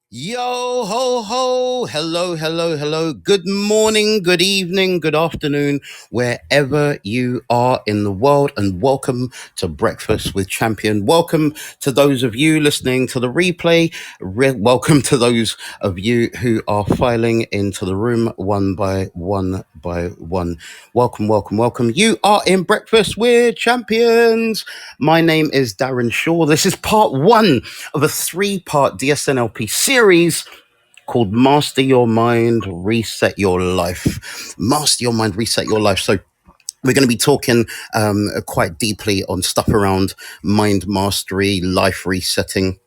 Yo ho ho, hello. Good morning, good evening, good afternoon, wherever you are in the world, and welcome to Breakfast with Champion. Welcome to those of you listening to the replay. Welcome to those of you who are filing into the room one by one. Welcome. You are in Breakfast with Champions. My name is Darren Shaw. This is part one of a three-part DSNLP series called Master Your Mind, Reset Your Life. Master Your Mind, Reset Your Life. So we're going to be talking quite deeply on stuff around mind mastery, life resetting,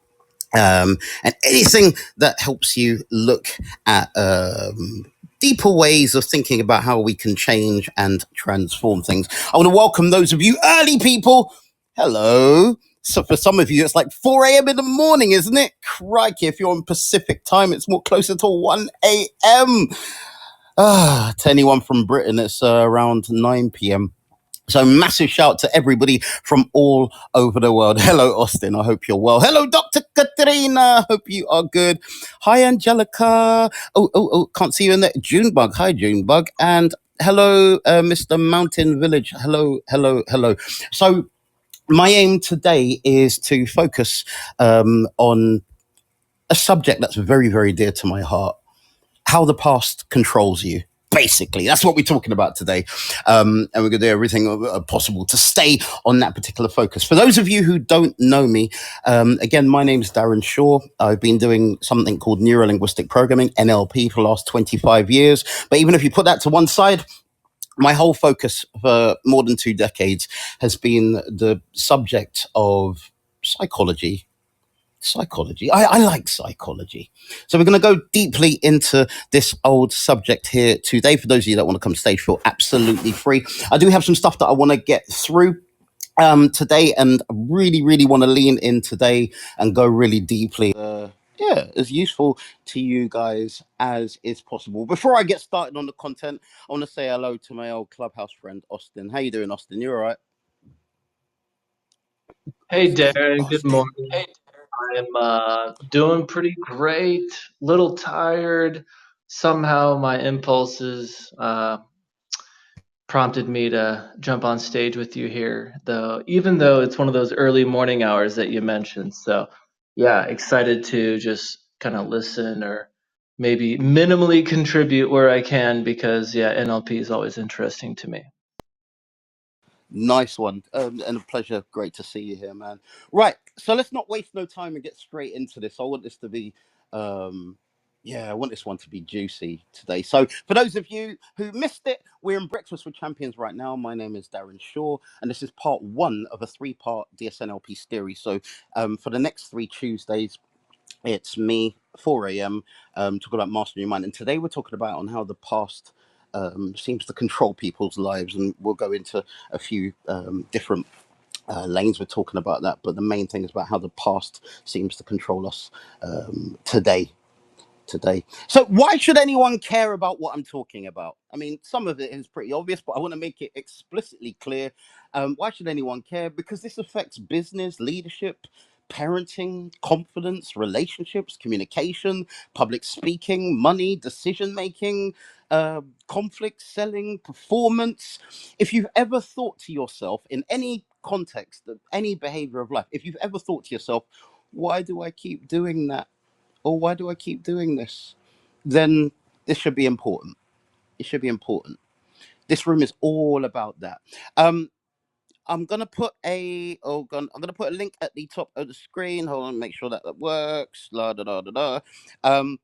and anything that helps you look at deeper ways of thinking about how we can change and transform things. I want to welcome those of you early people. Hello. So for some of you, it's like 4 a.m. in the morning, isn't it? Crikey, if you're on Pacific time, it's more closer to 1 a.m. To anyone from Britain, it's around 9 p.m. So massive shout to everybody from all over the world. Hello, Austin. I hope you're well. Hello, Dr. Katrina. Hope you are good. Hi, Angelica. Oh, can't see you in there. Junebug. Hi, Junebug. And hello, Mr. Mountain Village. Hello. So my aim today is to focus on a subject that's very, very dear to my heart: how the past controls you. Basically, that's what we're talking about today. And we're going to do everything possible to stay on that particular focus. For those of you who don't know me, again, my name is Darren Shaw. I've been doing something called neuro-linguistic programming, NLP, for the last 25 years. But even if you put that to one side, my whole focus for more than 2 decades has been the subject of psychology. I like psychology. So we're going to go deeply into this old subject here today. For those of you that want to come stage, feel absolutely free. I do have some stuff that I want to get through today, and I really want to lean in today and go really deeply. As useful to you guys as is possible. Before I get started on the content, I want to say hello to my old clubhouse friend Austin. How you doing, Austin? You all right? Hey Darren, good Austin. morning. I'm doing pretty great. Little tired. Somehow my impulses prompted me to jump on stage with you here, though, even though it's one of those early morning hours that you mentioned. So, yeah, excited to just kind of listen or maybe minimally contribute where I can because, yeah, NLP is always interesting to me. Nice one. And a pleasure. Great to see you here, man. Right. So let's not waste no time and get straight into this. I want this to be, I want this one to be juicy today. So for those of you who missed it, we're in Breakfast with Champions right now. My name is Darren Shaw, and this is part one of a three-part DSNLP series. So for the next 3 Tuesdays, it's me, 4 a.m., talking about mastering your mind. And today we're talking about on how the past seems to control people's lives. And we'll go into a few different lanes. We're talking about that. But the main thing is about how the past seems to control us today. So why should anyone care about what I'm talking about? I mean, some of it is pretty obvious, but I want to make it explicitly clear. Why should anyone care? Because this affects business, leadership, parenting, confidence, relationships, communication, public speaking, money, decision making, conflict, selling, performance. If you've ever thought to yourself in any context of any behavior of life, if you've ever thought to yourself, why do I keep doing that? Or why do I keep doing this? Then this should be important. It should be important. This room is all about that. Um, I'm gonna put I'm gonna put a link at the top of the screen. Hold on, make sure that that works. La da da da da. Um,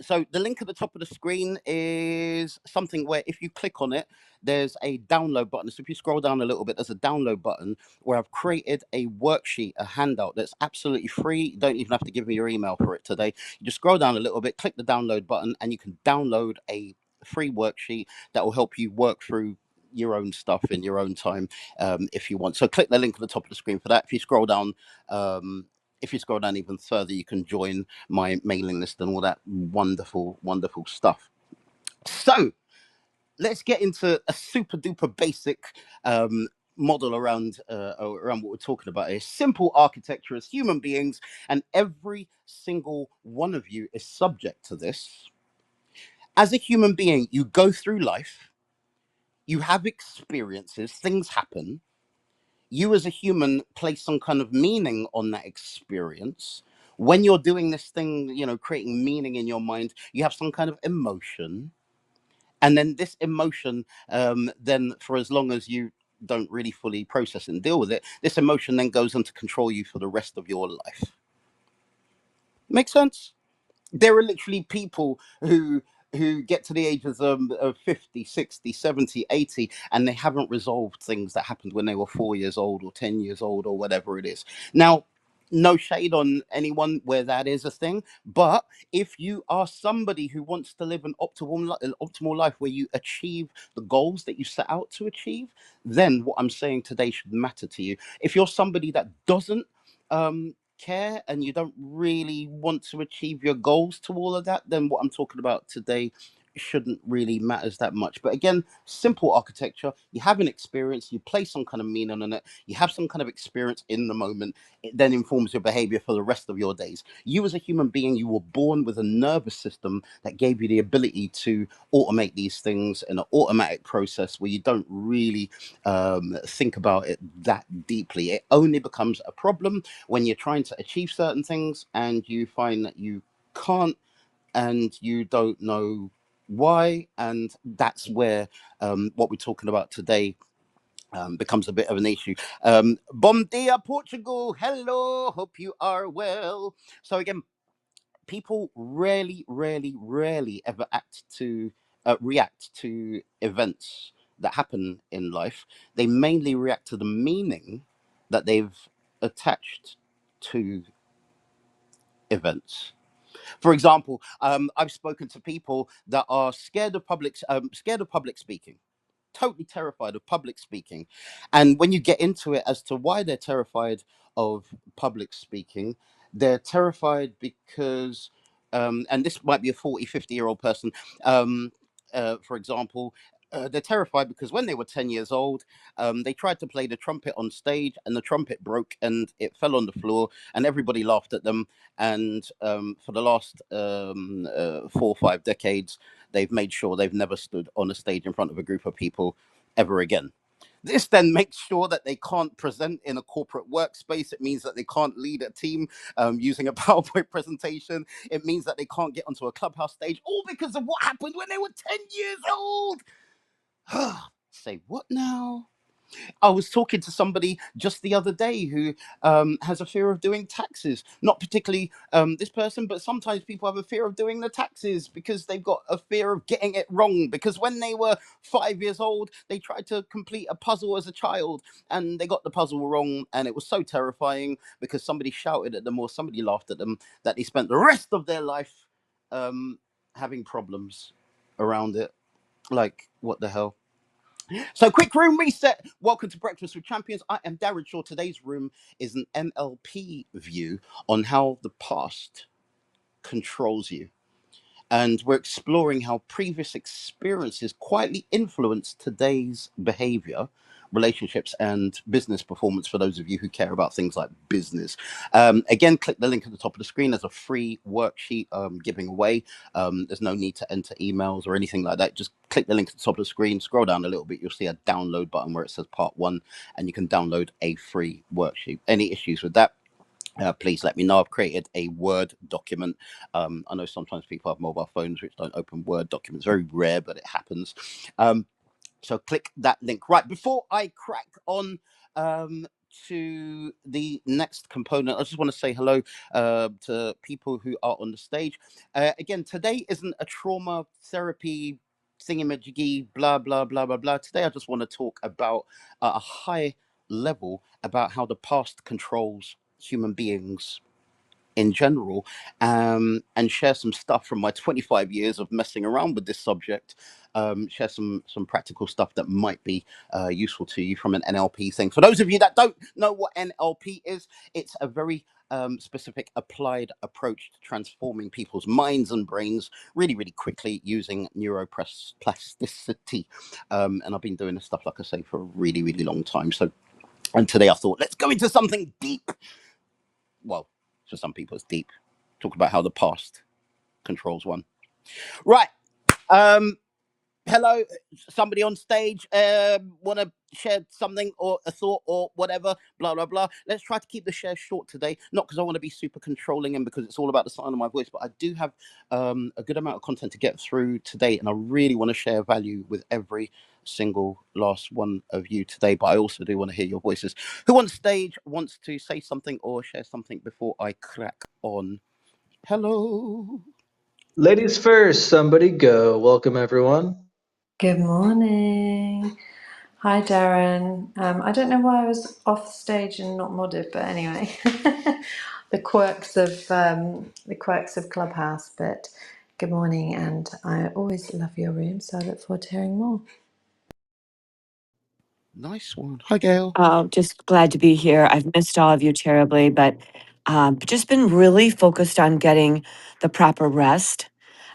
so the link at the top of the screen is something where if you click on it, there's a download button. So if you scroll down a little bit, there's a download button where I've created a worksheet, a handout that's absolutely free. You don't even have to give me your email for it today. You just scroll down a little bit, click the download button, and you can download a free worksheet that will help you work through your own stuff in your own time, if you want. So click the link at the top of the screen for that. Um, if you scroll down even further, you can join my mailing list and all that wonderful stuff. So let's get into a super duper basic model around what we're talking about here. Simple architecture as human beings, and every single one of you is subject to this. As a human being, you go through life, you have experiences, things happen. You as a human place some kind of meaning on that experience. When you're doing this thing, creating meaning in your mind, you have some kind of emotion. And then this emotion, then for as long as you don't really fully process and deal with it, this emotion then goes on to control you for the rest of your life. Make sense? There are literally people who get to the ages of 50, 60, 70, 80, and they haven't resolved things that happened when they were 4 years old or 10 years old or whatever it is. Now, no shade on anyone where that is a thing, but if you are somebody who wants to live an optimal life where you achieve the goals that you set out to achieve, then what I'm saying today should matter to you. If you're somebody that doesn't care and you don't really want to achieve your goals to all of that, then what I'm talking about today shouldn't really matters that much. But again, simple architecture, you have an experience, you place some kind of meaning on it, you have some kind of experience in the moment, it then informs your behavior for the rest of your days. You as a human being, you were born with a nervous system that gave you the ability to automate these things in an automatic process where you don't really think about it that deeply. It only becomes a problem when you're trying to achieve certain things and you find that you can't, and you don't know why. And that's where what we're talking about today becomes a bit of an issue. Bom dia, Portugal. Hello, hope you are well. So again, people rarely ever react to events that happen in life. They mainly react to the meaning that they've attached to events. For example, I've spoken to people that are scared of public speaking, totally terrified of public speaking. And when you get into it as to why they're terrified of public speaking, they're terrified because, and this might be a 40, 50-year-old person, for example, they're terrified because when they were 10 years old, they tried to play the trumpet on stage and the trumpet broke and it fell on the floor and everybody laughed at them. And for the last 4 or 5 decades, they've made sure they've never stood on a stage in front of a group of people ever again. This then makes sure that they can't present in a corporate workspace. It means that they can't lead a team using a PowerPoint presentation. It means that they can't get onto a clubhouse stage, all because of what happened when they were 10 years old. Say what now? I was talking to somebody just the other day who has a fear of doing taxes. Not particularly this person, but sometimes people have a fear of doing the taxes because they've got a fear of getting it wrong. Because when they were 5 years old, they tried to complete a puzzle as a child and they got the puzzle wrong. And it was so terrifying because somebody shouted at them or somebody laughed at them that they spent the rest of their life um, having problems around it. Like, what the hell? So, quick room reset. Welcome to Breakfast with Champions. I am Darren Shaw. Today's room is an NLP view on how the past controls you. And we're exploring how previous experiences quietly influence today's behavior, relationships, and business performance for those of you who care about things like business. Again, click the link at the top of the screen. There's a free worksheet giving away. There's no need to enter emails or anything like that. Just click the link at the top of the screen, scroll down a little bit. You'll see a download button where it says part one, and you can download a free worksheet. Any issues with that? Please let me know. I've created a Word document. I know sometimes people have mobile phones which don't open Word documents. Very rare, but it happens. So click that link. Right, before I crack on to the next component, I just want to say hello to people who are on the stage. Again, today isn't a trauma therapy thingamajiggy, blah, blah, blah, blah, blah. Today I just want to talk about a high level about how the past controls human beings in general, and share some stuff from my 25 years of messing around with this subject. Share some practical stuff that might be useful to you from an NLP thing. For those of you that don't know what NLP is, it's a very specific applied approach to transforming people's minds and brains really, really quickly using neuroplasticity. And I've been doing this stuff, like I say, for a really, really long time. So, and today I thought, let's go into something deep. Well, for some people, it's deep. Talk about how the past controls one. Right. Um, Hello, somebody on stage want to share something or a thought or whatever, blah blah blah. Let's try to keep the share short today, not because I want to be super controlling and because it's all about the sound of my voice, but I do have a good amount of content to get through today, and I really want to share value with every single last one of you today. But I also do want to hear your voices. Who on stage wants to say something or share something before I crack on? Hello. Ladies first, somebody go. Welcome, everyone. Good morning. Hi, Darren. I don't know why I was off stage and not modded, but anyway, the quirks of Clubhouse. But good morning, and I always love your room, so I look forward to hearing more. Nice one. Hi, Gail. Oh, just glad to be here. I've missed all of you terribly, but just been really focused on getting the proper rest.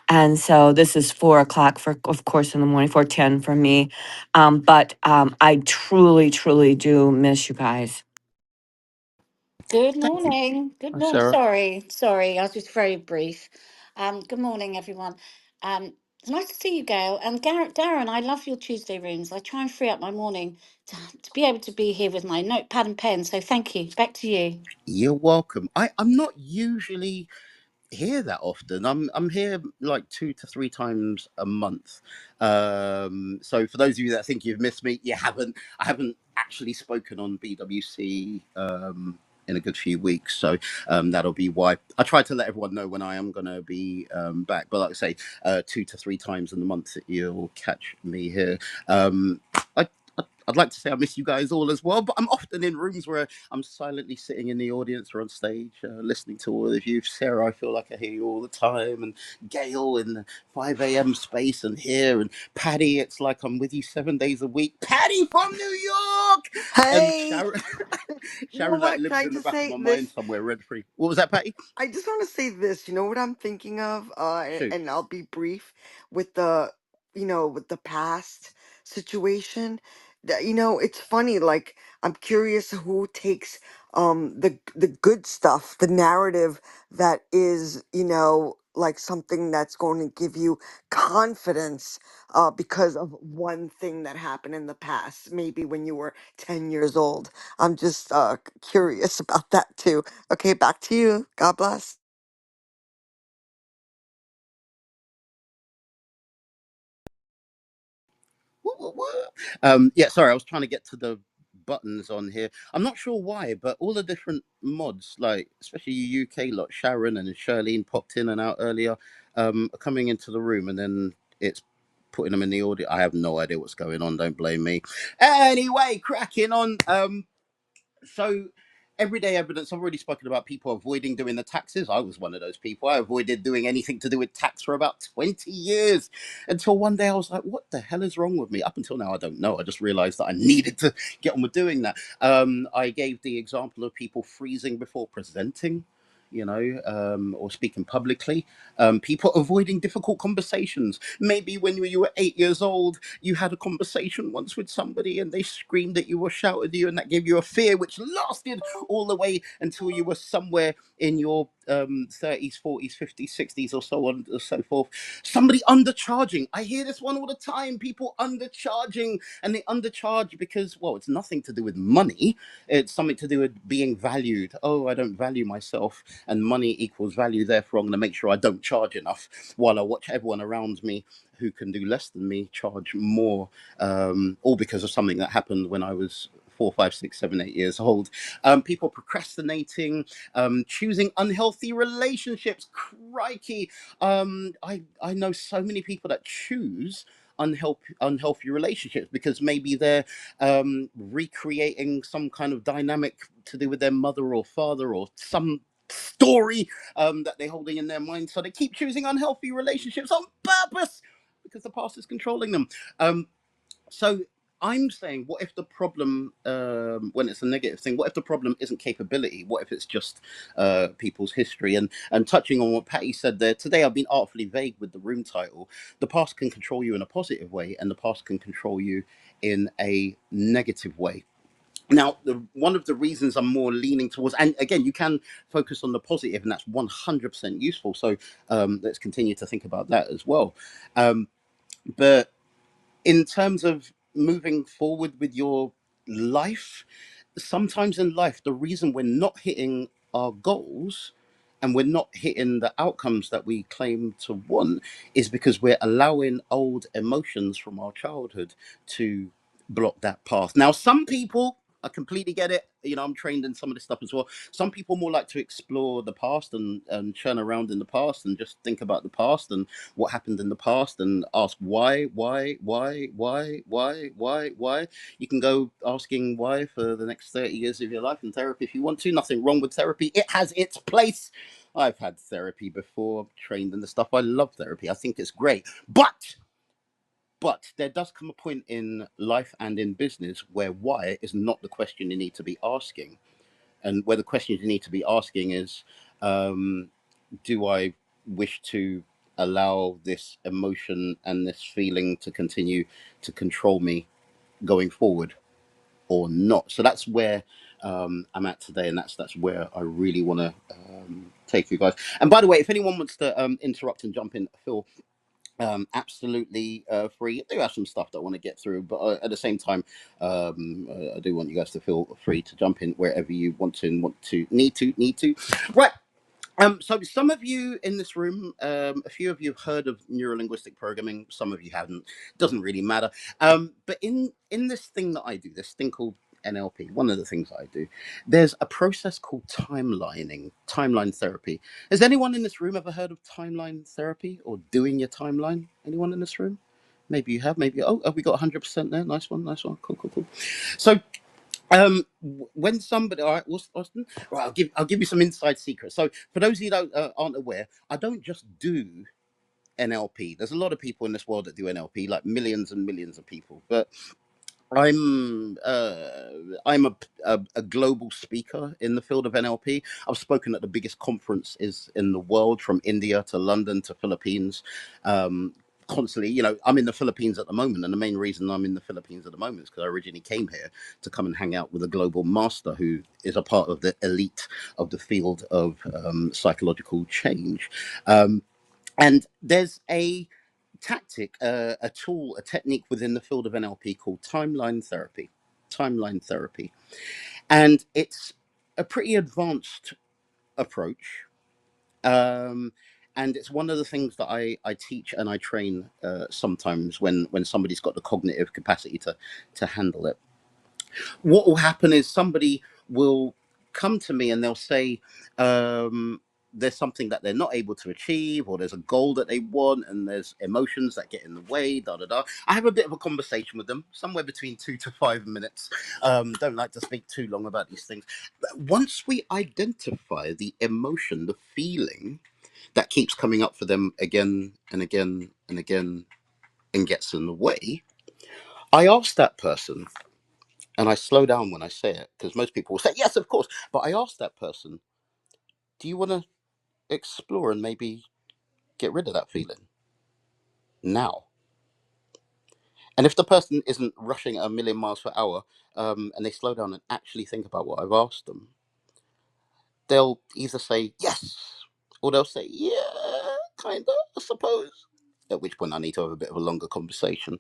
And so this is 4 o'clock for, of course, in the morning, 4:10 for me. But I truly, truly do miss you guys. Good Thank you. morning. Good Hi, morning. Sarah. Sorry, I was just very brief. Good morning, everyone. It's nice to see you, Gail. And Garrett, Darren, I love your Tuesday rooms. I try and free up my morning to be able to be here with my notepad and pen. So thank you. Back to you. You're welcome. I'm not usually here that often. I'm here like 2 to 3 times a month. So for those of you that think you've missed me, you haven't. I haven't actually spoken on BWC in a good few weeks, so that'll be why. I try to let everyone know when I am gonna be back. But like I say, 2 to 3 times in the month you'll catch me here. I. I'd like to say I miss you guys all as well, but I'm often in rooms where I'm silently sitting in the audience or on stage, listening to all of you. Sarah, I feel like I hear you all the time, and Gail in the 5 a.m. space, and here, and Patty, it's like I'm with you 7 days a week. Patty from New York, and Hey, Sharon, you know Sharon like what? Can lives I in the just back of say my mind this? somewhere, rent free. What was that, Patty? I just want to say this. You know what I'm thinking of? Shoot. And I'll be brief with the, with the past situation. It's funny. Like, I'm curious who takes the good stuff, the narrative that is, like something that's going to give you confidence because of one thing that happened in the past, maybe when you were 10 years old. I'm just curious about that too. Okay, back to you. God bless. Woo, woo, woo. Yeah, sorry, I was trying to get to the buttons on here. I'm not sure why, but all the different mods, like especially you UK lot, Sharon and Charlene popped in and out earlier, are coming into the room, and then it's putting them in the audio. I have no idea what's going on. Don't blame me. Anyway, cracking on. So everyday evidence, I've already spoken about people avoiding doing the taxes. I was one of those people. I avoided doing anything to do with tax for about 20 years until one day I was like, what the hell is wrong with me? Up until now, I don't know. I just realized that I needed to get on with doing that. I gave the example of people freezing before presenting, or speaking publicly. People avoiding difficult conversations. Maybe when you were 8 years old, you had a conversation once with somebody and they screamed at you or shouted at you, and that gave you a fear which lasted all the way until you were somewhere in your 30s, 40s, 50s, 60s, or so on and so forth. Somebody undercharging. I hear this one all the time. People undercharging, and they undercharge because, well, it's nothing to do with money. It's something to do with being valued. Oh, I don't value myself, and money equals value. Therefore, I'm going to make sure I don't charge enough while I watch everyone around me who can do less than me charge more, all because of something that happened when I was 4, 5, 6, 7, 8 years old. People procrastinating, choosing unhealthy relationships. Crikey, I know so many people that choose unhealthy relationships because maybe they're recreating some kind of dynamic to do with their mother or father or some story that they're holding in their mind. So they keep choosing unhealthy relationships on purpose because the past is controlling them. So I'm saying, what if the problem, when it's a negative thing, what if the problem isn't capability? What if it's just people's history? And touching on what Patty said there today, I've been artfully vague with the room title. The past can control you in a positive way, and the past can control you in a negative way. Now, one of the reasons I'm more leaning towards, and again, you can focus on the positive, and that's 100% useful. So let's continue to think about that as well. But in terms of moving forward with your life, sometimes in life, the reason we're not hitting our goals and we're not hitting the outcomes that we claim to want is because we're allowing old emotions from our childhood to block that path. Now, some people, I completely get it. You know, I'm trained in some of this stuff as well. Some people more like to explore the past and churn around in the past and just think about the past and what happened in the past and ask why. You can go asking why for the next 30 years of your life in therapy if you want to. Nothing wrong with therapy. It has its place. I've had therapy before, trained in the stuff. I love therapy. I think it's great. But there does come a point in life and in business where why is not the question you need to be asking. And where the questions you need to be asking is, um, do I wish to allow this emotion and this feeling to continue to control me going forward or not? So that's where I'm at today, and that's where I really want to take you guys. And by the way, if anyone wants to interrupt and jump in, feel absolutely free. I do have some stuff that I want to get through, but at the same time, I do want you guys to feel free to jump in wherever you want to and need to. Right. So some of you in this room, a few of you have heard of neurolinguistic programming. Some of you haven't. Doesn't really matter. But in this thing that I do, this thing called NLP, one of the things I do, there's a process called timeline therapy. Has anyone in this room ever heard of timeline therapy or doing your timeline? Anyone in this room? Maybe you have. Maybe. Oh, have we got 100% there? Nice one. Nice one. Cool. So when somebody, all right, Austin, right, I'll give you some inside secrets. So for those of you that aren't aware, I don't just do NLP. There's a lot of people in this world that do NLP, like millions and millions of people. But I'm a global speaker in the field of NLP. I've spoken at the biggest conferences in the world, from India to London to Philippines. Constantly, you know, I'm in the Philippines at the moment, and the main reason I'm in the Philippines at the moment is because I originally came here to come and hang out with a global master who is a part of the elite of the field of psychological change. And there's a tactic, a tool, a technique within the field of NLP called timeline therapy. Timeline therapy. And it's a pretty advanced approach. Um, and it's one of the things that I teach and I train sometimes when somebody's got the cognitive capacity to handle it. What will happen is somebody will come to me and they'll say, there's something that they're not able to achieve, or there's a goal that they want, and there's emotions that get in the way, da da da. I have a bit of a conversation with them, somewhere between 2 to 5 minutes. Don't like to speak too long about these things. But once we identify the emotion, the feeling that keeps coming up for them again and again and again and gets in the way, I ask that person, and I slow down when I say it because most people will say, yes, of course. But I ask that person, do you want to explore and maybe get rid of that feeling now? And if the person isn't rushing at a million miles per hour, and they slow down and actually think about what I've asked them, they'll either say yes, or they'll say, yeah, kind of, I suppose. At which point I need to have a bit of a longer conversation.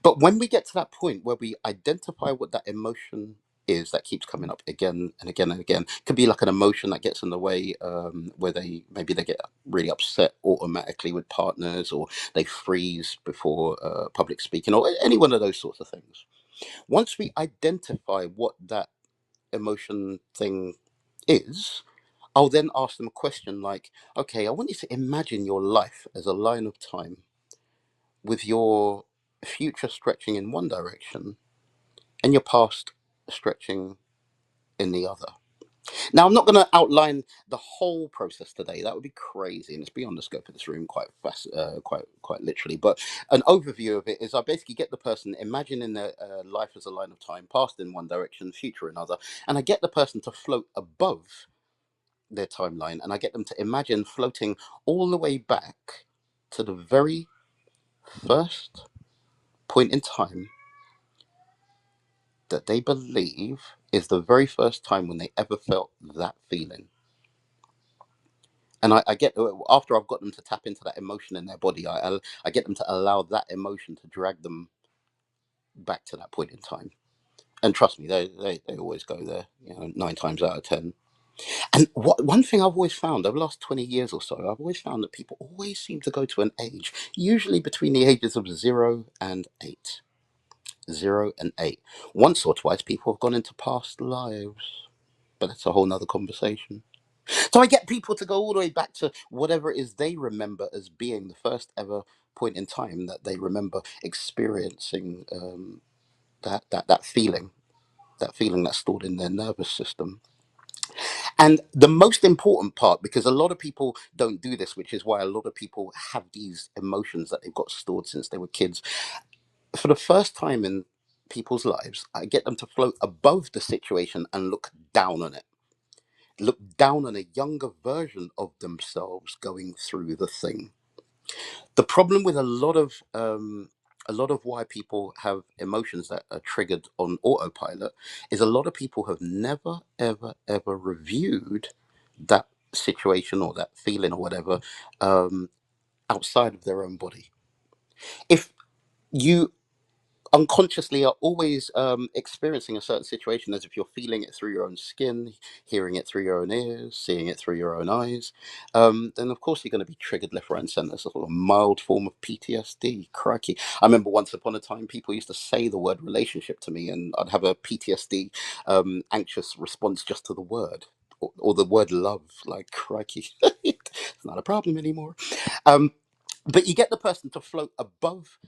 But when we get to that point where we identify what that emotion is that keeps coming up again and again and again, it could be like an emotion that gets in the way, where they get really upset automatically with partners, or they freeze before public speaking, or any one of those sorts of things. Once we identify what that emotion thing is, I'll then ask them a question like, okay, I want you to imagine your life as a line of time with your future stretching in one direction and your past stretching in the other. Now, I'm not going to outline the whole process today. That would be crazy, and it's beyond the scope of this room, quite literally. But an overview of it is: I basically get the person imagining their life as a line of time, past in one direction, future another, and I get the person to float above their timeline, and I get them to imagine floating all the way back to the very first point in time that they believe is the very first time when they ever felt that feeling. And I get, after I've got them to tap into that emotion in their body, I get them to allow that emotion to drag them back to that point in time. And trust me, they always go there, 9 times out of 10. And one thing I've always found over the last 20 years or so, I've always found that people always seem to go to an age, usually between the ages of 0 and 8. 0 and 8. Once or twice, people have gone into past lives, but that's a whole nother conversation. So I get people to go all the way back to whatever it is they remember as being the first ever point in time that they remember experiencing that feeling, that's stored in their nervous system. And the most important part, because a lot of people don't do this, which is why a lot of people have these emotions that they've got stored since they were kids. For the first time in people's lives, I get them to float above the situation and look down on it. Look down on a younger version of themselves going through the thing. The problem with a lot of why people have emotions that are triggered on autopilot is a lot of people have never ever reviewed that situation or that feeling or whatever, um, outside of their own body. If you unconsciously are always experiencing a certain situation as if you're feeling it through your own skin, hearing it through your own ears, seeing it through your own eyes, then of course you're going to be triggered left, right, and centre. It's a sort of mild form of PTSD. Crikey. I remember once upon a time people used to say the word relationship to me, and I'd have a PTSD, anxious response just to the word. Or the word love, like crikey, it's not a problem anymore. Um, but you get the person to float above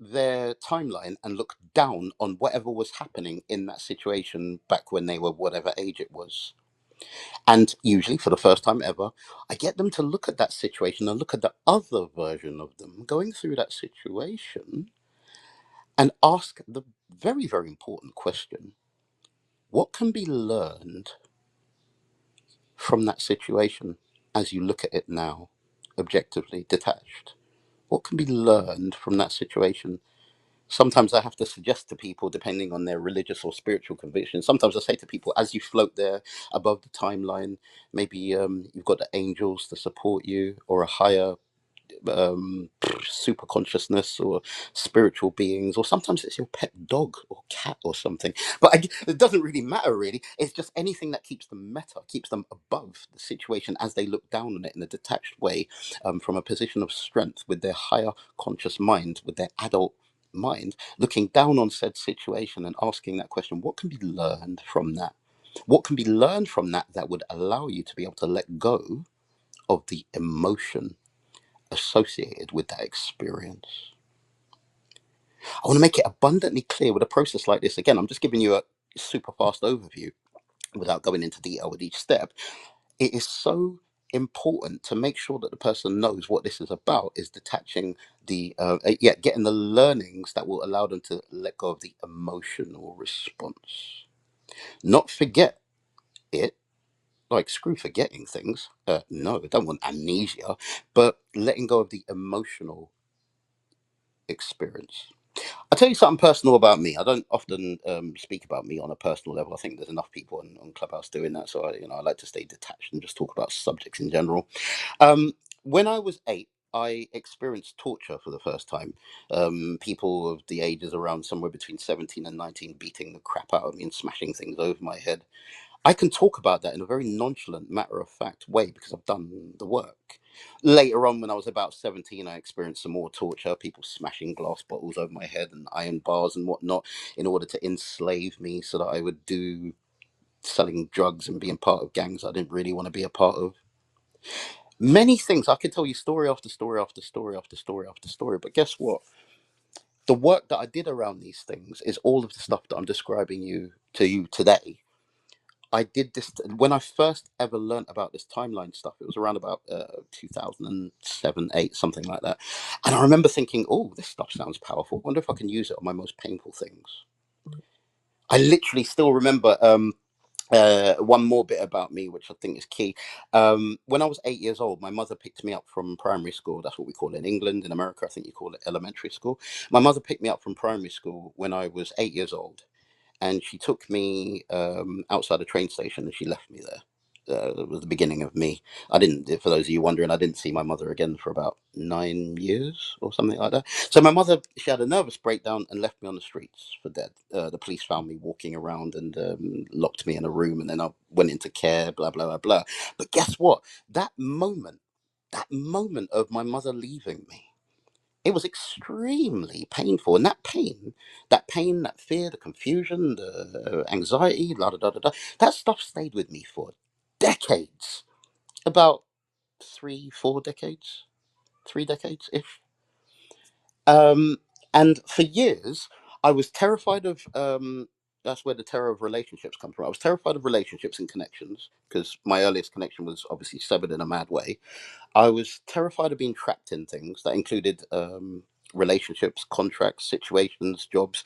their timeline and look down on whatever was happening in that situation back when they were whatever age it was. And usually, for the first time ever, I get them to look at that situation and look at the other version of them going through that situation and ask the very, very important question: what can be learned from that situation as you look at it now, objectively detached? What can be learned from that situation? Sometimes I have to suggest to people, depending on their religious or spiritual conviction, sometimes I say to people, as you float there above the timeline, maybe you've got the angels to support you, or a higher super consciousness, or spiritual beings, or sometimes it's your pet dog or cat or something. But it doesn't really matter, really. It's just anything that keeps them meta, keeps them above the situation as they look down on it in a detached way, from a position of strength with their higher conscious mind, with their adult mind, looking down on said situation and asking that question: what can be learned from that? What can be learned from that that would allow you to be able to let go of the emotion associated with that experience? I want to make it abundantly clear with a process like this. Again, I'm just giving you a super fast overview without going into detail with each step. It is so important to make sure that the person knows what this is about, is detaching getting the learnings that will allow them to let go of the emotional response. Not forget it, like screw forgetting things. No, I don't want amnesia, but letting go of the emotional experience. I'll tell you something personal about me. I don't often speak about me on a personal level. I think there's enough people on Clubhouse doing that. So I like to stay detached and just talk about subjects in general. When I was 8, I experienced torture for the first time. People of the ages around somewhere between 17 and 19 beating the crap out of me and smashing things over my head. I can talk about that in a very nonchalant, matter of fact way because I've done the work. Later on, when I was about 17, I experienced some more torture, people smashing glass bottles over my head and iron bars and whatnot in order to enslave me so that I would do selling drugs and being part of gangs I didn't really want to be a part of. Many things I could tell you, story after story after story after story after story. But guess what? The work that I did around these things is all of the stuff that I'm describing to you today. I did this when I first ever learned about this timeline stuff. It was around about 2007, 8, something like that. And I remember thinking, oh, this stuff sounds powerful. I wonder if I can use it on my most painful things. I literally still remember one more bit about me, which I think is key. When I was 8 years old, my mother picked me up from primary school. That's what we call it in England. In America, I think you call it elementary school. My mother picked me up from primary school when I was 8 years old, and she took me outside the train station and she left me there. It was the beginning of me. I didn't, for those of you wondering, I didn't see my mother again for about 9 years or something like that. So my mother, she had a nervous breakdown and left me on the streets for dead. The police found me walking around and locked me in a room, and then I went into care, blah, blah, blah, blah. But guess what? That moment of my mother leaving me, it was extremely painful. And that pain, that fear, the confusion, the anxiety, la da da da da, that stuff stayed with me for decades. About 3 4 decades, 3 decades ish. um and for years I was terrified of that's where the terror of relationships come from. I was terrified of relationships and connections because my earliest connection was obviously severed in a mad way. I was terrified of being trapped in things that included relationships, contracts, situations, jobs,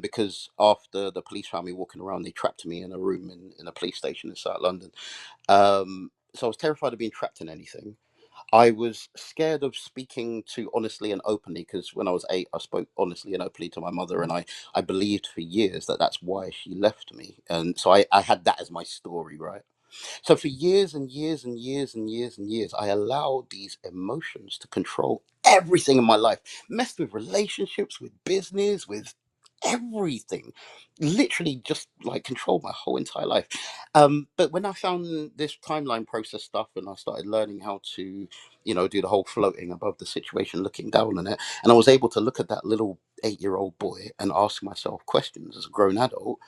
because after the police found me walking around, they trapped me in a room in a police station in South London. So I was terrified of being trapped in anything. I was scared of speaking too honestly and openly because when I was 8, I spoke honestly and openly to my mother, and I believed for years that that's why she left me. And so I had that as my story, right? So for years and years and years and years and years, I allowed these emotions to control everything in my life, messed with relationships, with business, with everything. Literally just like controlled my whole entire life. But when I found this timeline process stuff and I started learning how to, do the whole floating above the situation, looking down on it, and I was able to look at that little 8-year-old boy and ask myself questions as a grown adult,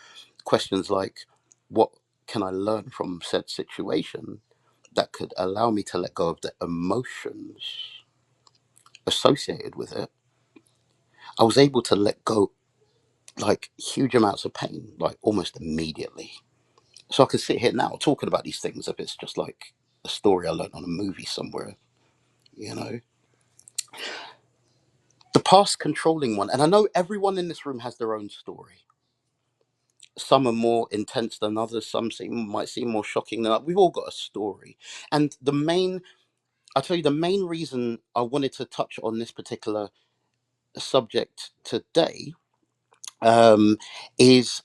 questions like, what can I learn from said situation that could allow me to let go of the emotions associated with it? I was able to let go like huge amounts of pain, like almost immediately. So I can sit here now talking about these things if it's just like a story I learned on a movie somewhere, you know. The past controlling one, and I know everyone in this room has their own story. Some are more intense than others, might seem more shocking than others. We've all got a story. And I'll tell you the main reason I wanted to touch on this particular subject today, um, is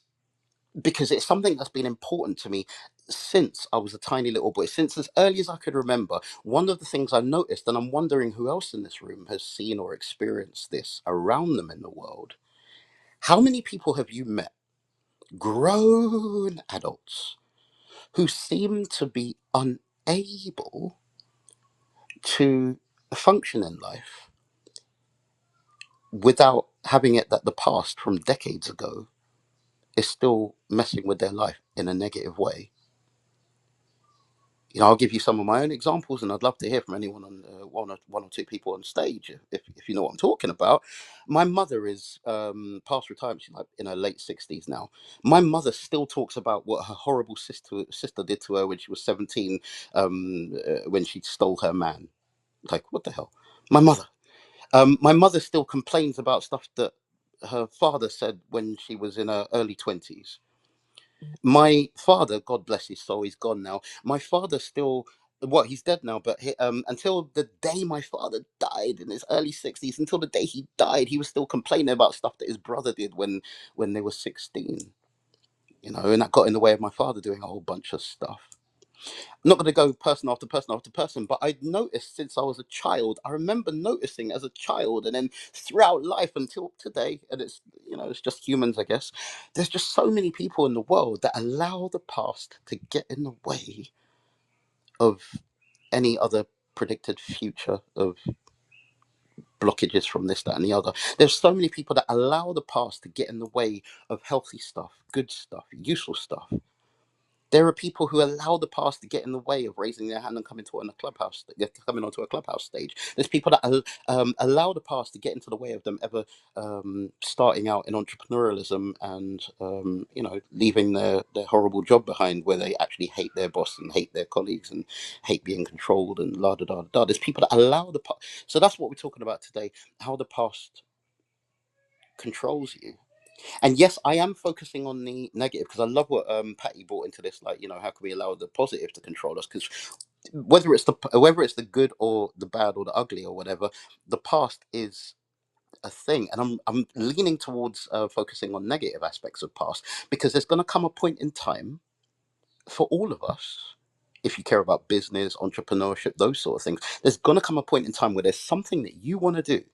because it's something that's been important to me since I was a tiny little boy, since as early as I could remember. One of the things I noticed, and I'm wondering who else in this room has seen or experienced this around them in the world. How many people have you met, grown adults, who seem to be unable to function in life without having it that the past from decades ago is still messing with their life in a negative way? I'll give you some of my own examples, and I'd love to hear from anyone on one or two people on stage if you know what I'm talking about. My mother is past retirement; she's like in her late 60s now. My mother still talks about what her horrible sister did to her when she was 17, when she stole her man. Like, what the hell? My mother still complains about stuff that her father said when she was in her early 20s. My father, God bless his soul, he's gone now. My father still, well, he's dead now, but until the day my father died in his early 60s, until the day he died, he was still complaining about stuff that his brother did when they were 16. And that got in the way of my father doing a whole bunch of stuff. I'm not going to go person after person after person, but I'd noticed since I was a child. I remember noticing as a child, and then throughout life until today, and it's just humans, I guess. There's just so many people in the world that allow the past to get in the way of any other predicted future of blockages from this, that, and the other. There's so many people that allow the past to get in the way of healthy stuff, good stuff, useful stuff. There are people who allow the past to get in the way of raising their hand and coming to on a clubhouse, coming onto a clubhouse stage. There's people that allow the past to get into the way of them ever starting out in entrepreneurialism and leaving their horrible job behind, where they actually hate their boss and hate their colleagues and hate being controlled and la da da da. There's people that allow the past. So that's what we're talking about today: how the past controls you. And yes, I am focusing on the negative because I love what Patty brought into this. Like, how can we allow the positive to control us? Because whether it's the good or the bad or the ugly or whatever, the past is a thing. And I'm leaning towards focusing on negative aspects of past, because there's going to come a point in time for all of us. If you care about business, entrepreneurship, those sort of things, there's going to come a point in time where there's something that you want to do.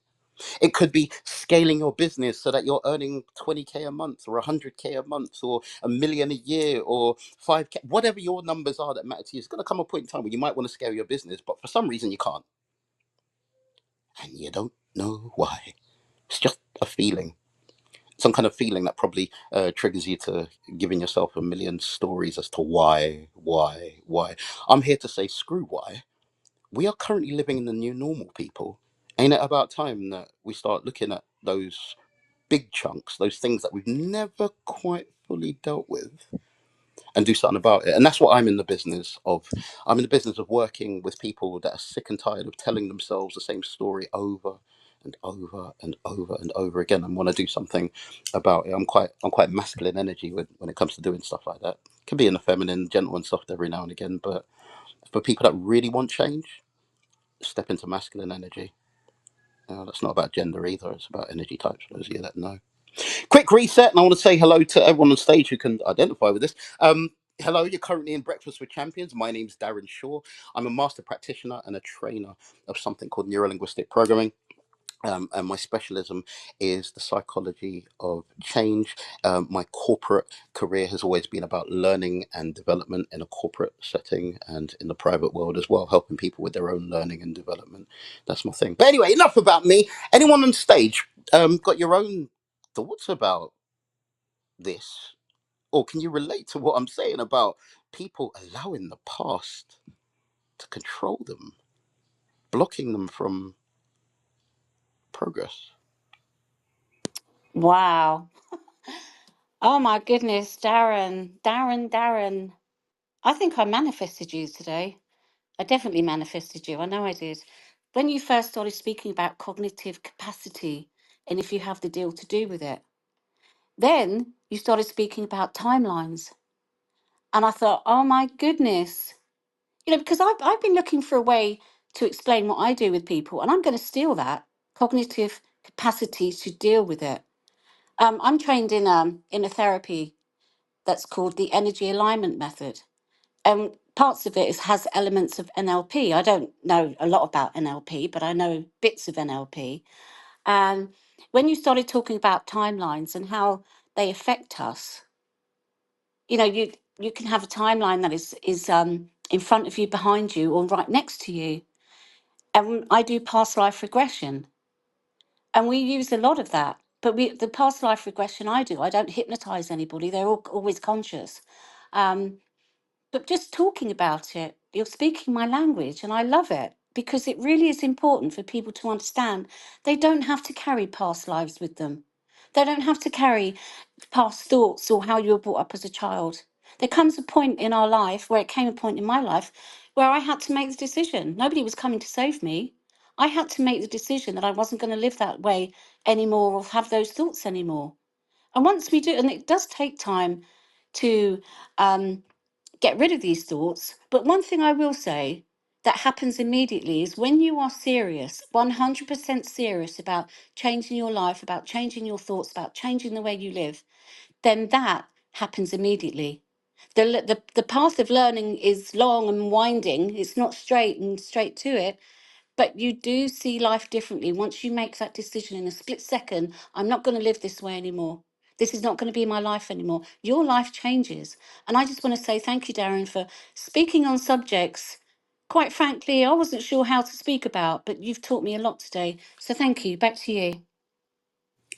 It could be scaling your business so that you're earning 20K a month or 100K a month or a million a year or 5K, whatever your numbers are that matter to you. It's going to come a point in time where you might want to scale your business, but for some reason you can't. And you don't know why. It's just a feeling. Some kind of feeling that probably triggers you to giving yourself a million stories as to why. I'm here to say, screw why. We are currently living in the new normal, people. Ain't it about time that we start looking at those big chunks, those things that we've never quite fully dealt with, and do something about it? And that's what I'm in the business of. I'm in the business of working with people that are sick and tired of telling themselves the same story over and over and over and over again, and want to do something about it. I'm quite masculine energy when it comes to doing stuff like that. Can be in a feminine, gentle and soft every now and again, but for people that really want change, step into masculine energy. That's not about gender either. It's about energy types, for those of you that know. Quick reset, and I want to say hello to everyone on stage who can identify with this. Hello, you're currently in Breakfast with Champions. My name's Darren Shaw. I'm a master practitioner and a trainer of something called neurolinguistic programming. And my specialism is the psychology of change. My corporate career has always been about learning and development in a corporate setting and in the private world as well, helping people with their own learning and development. That's my thing. But anyway, enough about me. Anyone on stage got your own thoughts about this? Or can you relate to what I'm saying about people allowing the past to control them, blocking them from progress? Wow. Oh my goodness, Darren. I think I manifested you today. I definitely manifested you. I know I did. When you first started speaking about cognitive capacity and if you have the deal to do with it, then you started speaking about timelines. And I thought, oh my goodness. Because I've been looking for a way to explain what I do with people, and I'm going to steal that cognitive capacity to deal with it. I'm trained in a therapy that's called the energy alignment method. Parts of it has elements of NLP. I don't know a lot about NLP, but I know bits of NLP. And when you started talking about timelines and how they affect us, you can have a timeline that is in front of you, behind you, or right next to you. And I do past life regression, and we use a lot of that. But the past life regression I don't hypnotize anybody. They're always conscious. Um, but just talking about it, you're speaking my language, and I love it because it really is important for people to understand they don't have to carry past lives with them. They don't have to carry past thoughts or how you were brought up as a child. There comes a point in our life where it came a point in my life where I had to make the decision. Nobody was coming to save me. I had to make the decision that I wasn't going to live that way anymore or have those thoughts anymore. And once we do, and it does take time to get rid of these thoughts. But one thing I will say that happens immediately is when you are serious, 100% serious about changing your life, about changing your thoughts, about changing the way you live, then that happens immediately. The path of learning is long and winding. It's not straight and straight to it, but you do see life differently once you make that decision in a split second. I'm not going to live this way anymore. This is not going to be my life anymore. Your life changes. And I just want to say thank you, Darren, for speaking on subjects. Quite frankly, I wasn't sure how to speak about, but you've taught me a lot today. So thank you. Back to you.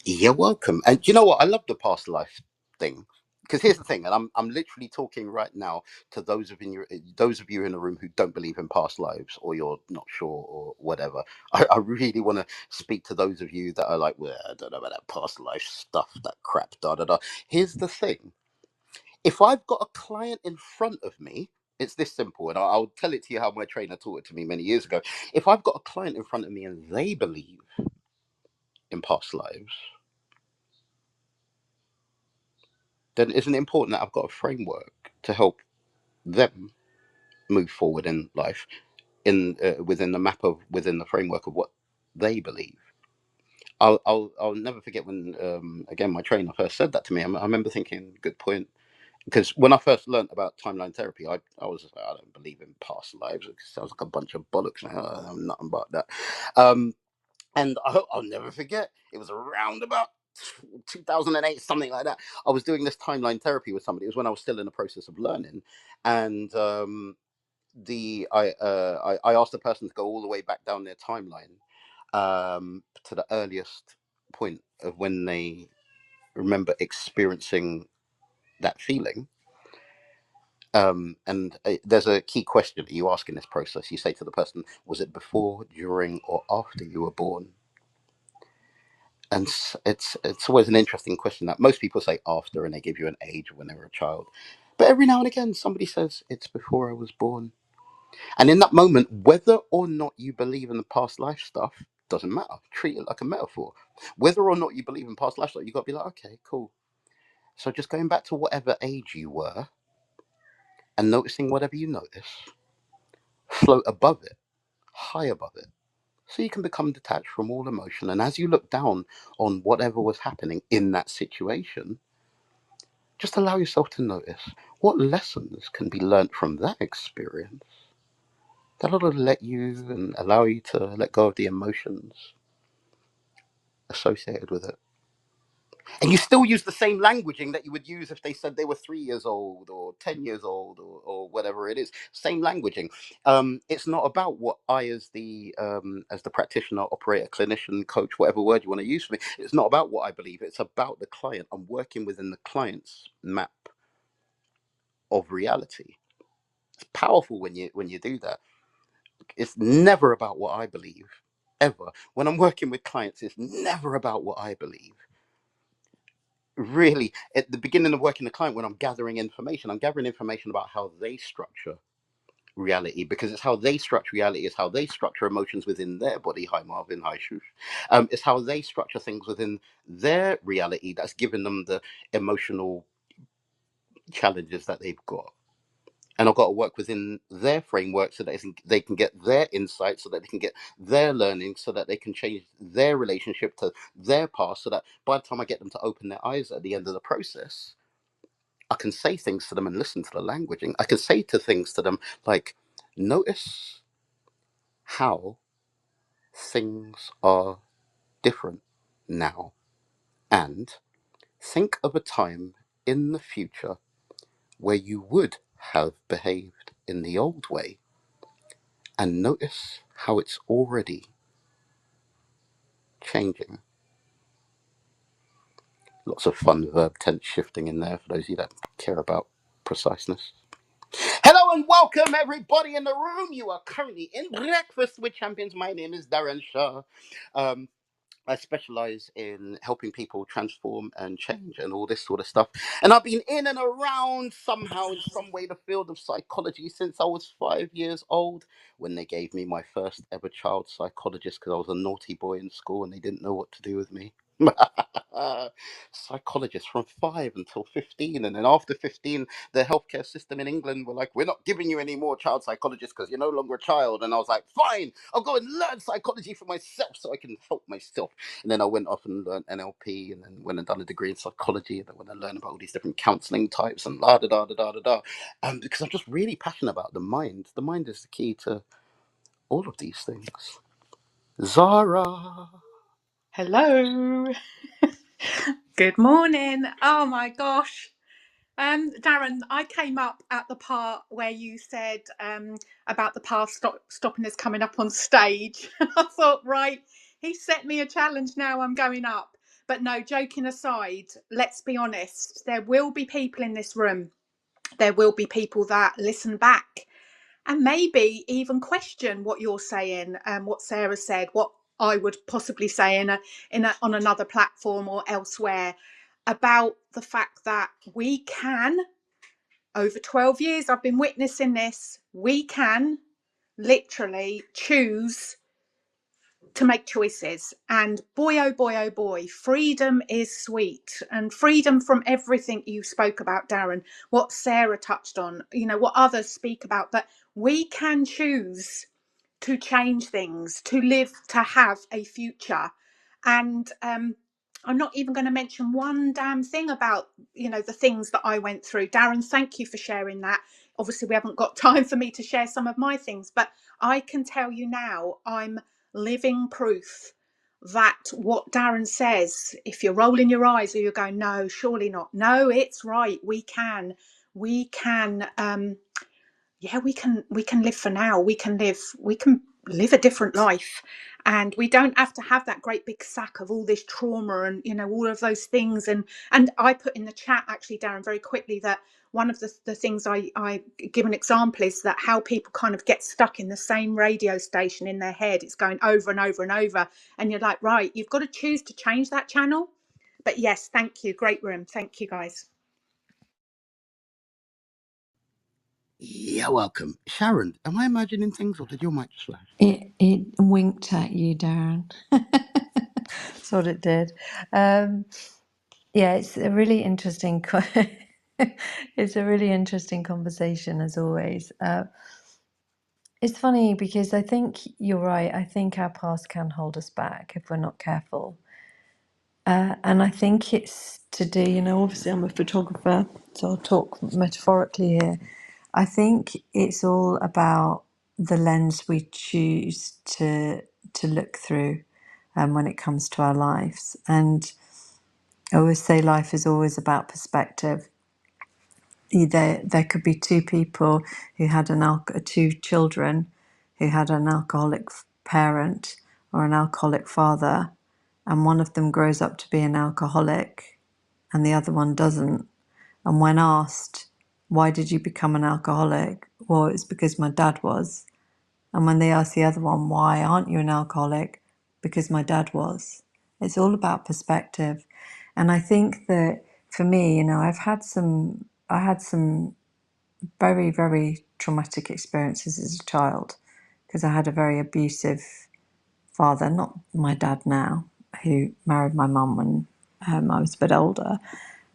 You're welcome. And you know what? I love the past life thing. because here's the thing, and I'm literally talking right now to those of you in the room who don't believe in past lives, or you're not sure, or whatever. I really want to speak to those of you that are like, well, I don't know about that past life stuff, that crap, da da da. Here's the thing: if I've got a client in front of me, it's this simple, and I'll tell it to you how my trainer taught it to me many years ago. If I've got a client in front of me and they believe in past lives, then isn't it important that I've got a framework to help them move forward in life in within the framework of what they believe. I'll never forget when again my trainer first said that to me. I remember thinking, good point, because when I first learned about timeline therapy, I was just like, I don't believe in past lives. It sounds like a bunch of bollocks. I'm nothing about that. Um, and I'll never forget. It was around about 2008, something like that. I was doing this timeline therapy with somebody. It was when I was still in the process of learning, and I asked the person to go all the way back down their timeline to the earliest point of when they remember experiencing that feeling. And there's a key question that you ask in this process. You say to the person, was it before, during, or after you were born? And it's always an interesting question that most people say after, and they give you an age when they were a child. But every now and again, somebody says it's before I was born. And in that moment, whether or not you believe in the past life stuff doesn't matter. Treat it like a metaphor. Whether or not you believe in past life stuff, you got to be like, okay, cool. So just going back to whatever age you were and noticing whatever you notice, float above it, high above it. So you can become detached from all emotion. And as you look down on whatever was happening in that situation, just allow yourself to notice what lessons can be learnt from that experience. That'll let you and allow you to let go of the emotions associated with it. And you still use the same languaging that you would use if they said they were 3 years old or 10 years old, or whatever it is. Same languaging. It's not about what I, as the practitioner, operator, clinician, coach, whatever word you want to use for me. It's not about what I believe. It's about the client. I'm working within the client's map of reality. It's powerful when you do that. It's never about what I believe, ever. When I'm working with clients, it's never about what I believe. Really, at the beginning of working the client, when I'm gathering information, I'm gathering information about how they structure reality, because it's how they structure reality, is how they structure emotions within their body. Hi Marvin, hi Shush. It's how they structure things within their reality that's given them the emotional challenges that they've got. And I've got to work within their framework so that they can get their insights, so that they can get their learning, so that they can change their relationship to their past, so that by the time I get them to open their eyes at the end of the process, I can say things to them and listen to the languaging. I can say to things to them like, notice how things are different now, and think of a time in the future where you would have behaved in the old way, and notice how it's already changing. Lots of fun verb tense shifting in there for those of you that care about preciseness. Hello and welcome everybody in the room. You are currently in Breakfast with Champions. My name is Darren Shaw. Um, I specialize in helping people transform and change and all this sort of stuff. And I've been in and around somehow, in some way, the field of psychology since I was 5 years old, when they gave me my first ever child psychologist, because I was a naughty boy in school and they didn't know what to do with me. Psychologist from 5 until 15. And then after 15, the healthcare system in England were like, we're not giving you any more child psychologists because you're no longer a child. And I was like, fine, I'll go and learn psychology for myself so I can help myself. And then I went off and learned NLP, and then went and done a degree in psychology. And then when I learned about all these different counseling types and la da da da da da da, because I'm just really passionate about the mind. The mind is the key to all of these things. Zara. Hello. Good morning. Oh my gosh. Darren, I came up at the part where you said about the past stopping us coming up on stage. And I thought, right, he set me a challenge, now I'm going up. But no, joking aside, let's be honest. There will be people in this room. There will be people that listen back and maybe even question what you're saying, what Sarah said, what I would possibly say on another platform or elsewhere, about the fact that we can, over 12 years I've been witnessing this, we can literally choose to make choices. And boy, oh boy, oh boy, freedom is sweet. And freedom from everything you spoke about, Darren, what Sarah touched on, what others speak about, that we can choose to change things, to live, to have a future. And I'm not even going to mention one damn thing about, the things that I went through. Darren, thank you for sharing that. Obviously, we haven't got time for me to share some of my things, but I can tell you now, I'm living proof that what Darren says, if you're rolling your eyes or you're going, no, surely not. No, it's right. We can yeah, we can live for now. We can live a different life, and we don't have to have that great big sack of all this trauma and all of those things. And I put in the chat, actually, Darren, very quickly, that one of the things I give an example is that how people kind of get stuck in the same radio station in their head. It's going over and over and over, and you're like, right, you've got to choose to change that channel. But yes, thank you, great room, thank you guys. You're welcome. Sharon, am I imagining things or did your mic just flash? It winked at you, Darren. That's what it did. Yeah, it's a really interesting. It's a really interesting conversation as always. It's funny because I think you're right. I think our past can hold us back if we're not careful. And I think it's to do, obviously I'm a photographer, so I'll talk metaphorically here. I think it's all about the lens we choose to look through when it comes to our lives. And I always say life is always about perspective. There could be two people who had two children who had an alcoholic parent or an alcoholic father, and one of them grows up to be an alcoholic and the other one doesn't. And when asked, why did you become an alcoholic? Well, it's because my dad was. And when they ask the other one, why aren't you an alcoholic? Because my dad was. It's all about perspective. And I think that for me, I had some very, very traumatic experiences as a child because I had a very abusive father, not my dad now, who married my mum when I was a bit older,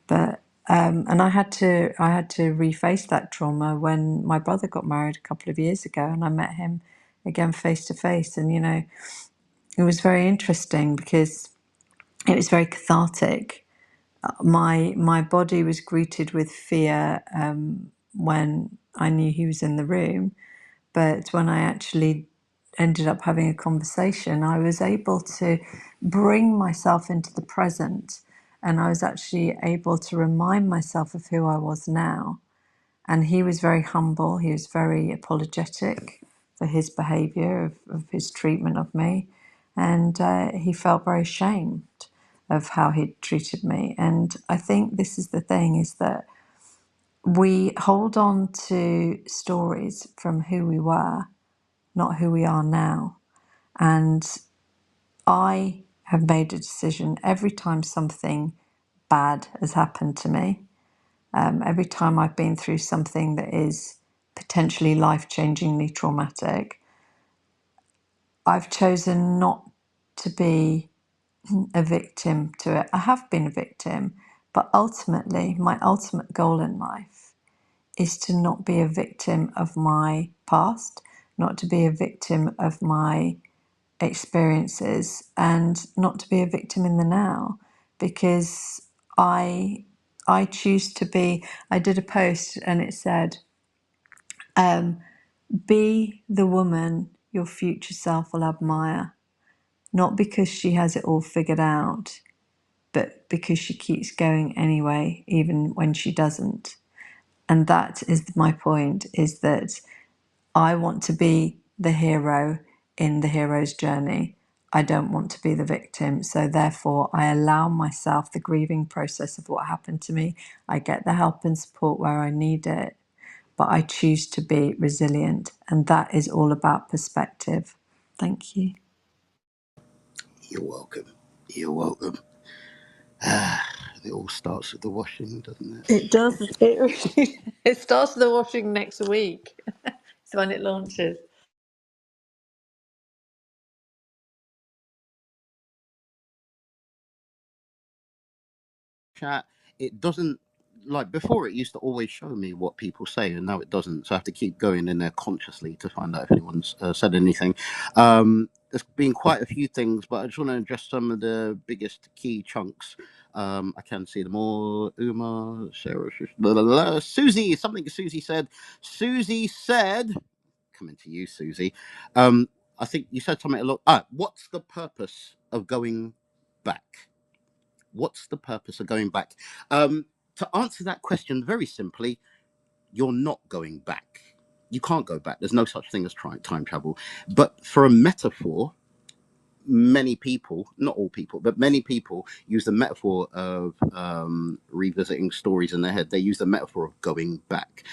but and I had to reface that trauma when my brother got married a couple of years ago, and I met him again face to face, and it was very interesting because it was very cathartic. My body was greeted with fear when I knew he was in the room, but when I actually ended up having a conversation, I was able to bring myself into the present, and I was actually able to remind myself of who I was now. And he was very humble, he was very apologetic for his behaviour, of his treatment of me, and he felt very ashamed of how he'd treated me. And I think this is the thing, is that we hold on to stories from who we were, not who we are now. And I have made a decision every time something bad has happened to me, every time I've been through something that is potentially life-changingly traumatic, I've chosen not to be a victim to it. I have been a victim, but ultimately, my ultimate goal in life is to not be a victim of my past, not to be a victim of my experiences, and not to be a victim in the now, because I choose to be. I did a post and it said, be the woman your future self will admire, not because she has it all figured out, but because she keeps going anyway, even when she doesn't. And that is my point, is that I want to be the hero in the hero's journey. I don't want to be the victim. So therefore, I allow myself the grieving process of what happened to me. I get the help and support where I need it, but I choose to be resilient. And that is all about perspective. Thank you. You're welcome. You're welcome. Ah, it all starts with the washing, doesn't it? It does. It really, it starts the washing next week. It's when it launches. Chat, it doesn't, like before it used to always show me what people say, and now it doesn't, so I have to keep going in there consciously to find out if anyone's said anything. There's been quite a few things, but I just want to address some of the biggest key chunks. I can see them all. Uma, Sarah, blah, blah, blah. Susie, something Susie said. Susie said, coming to you, Susie. I think you said something a lot. What's the purpose of going back? What's the purpose of going back? To answer that question very simply, you're not going back. You can't go back. There's no such thing as time travel. But for a metaphor, many people, not all people, but many people use the metaphor of revisiting stories in their head. They use the metaphor of going back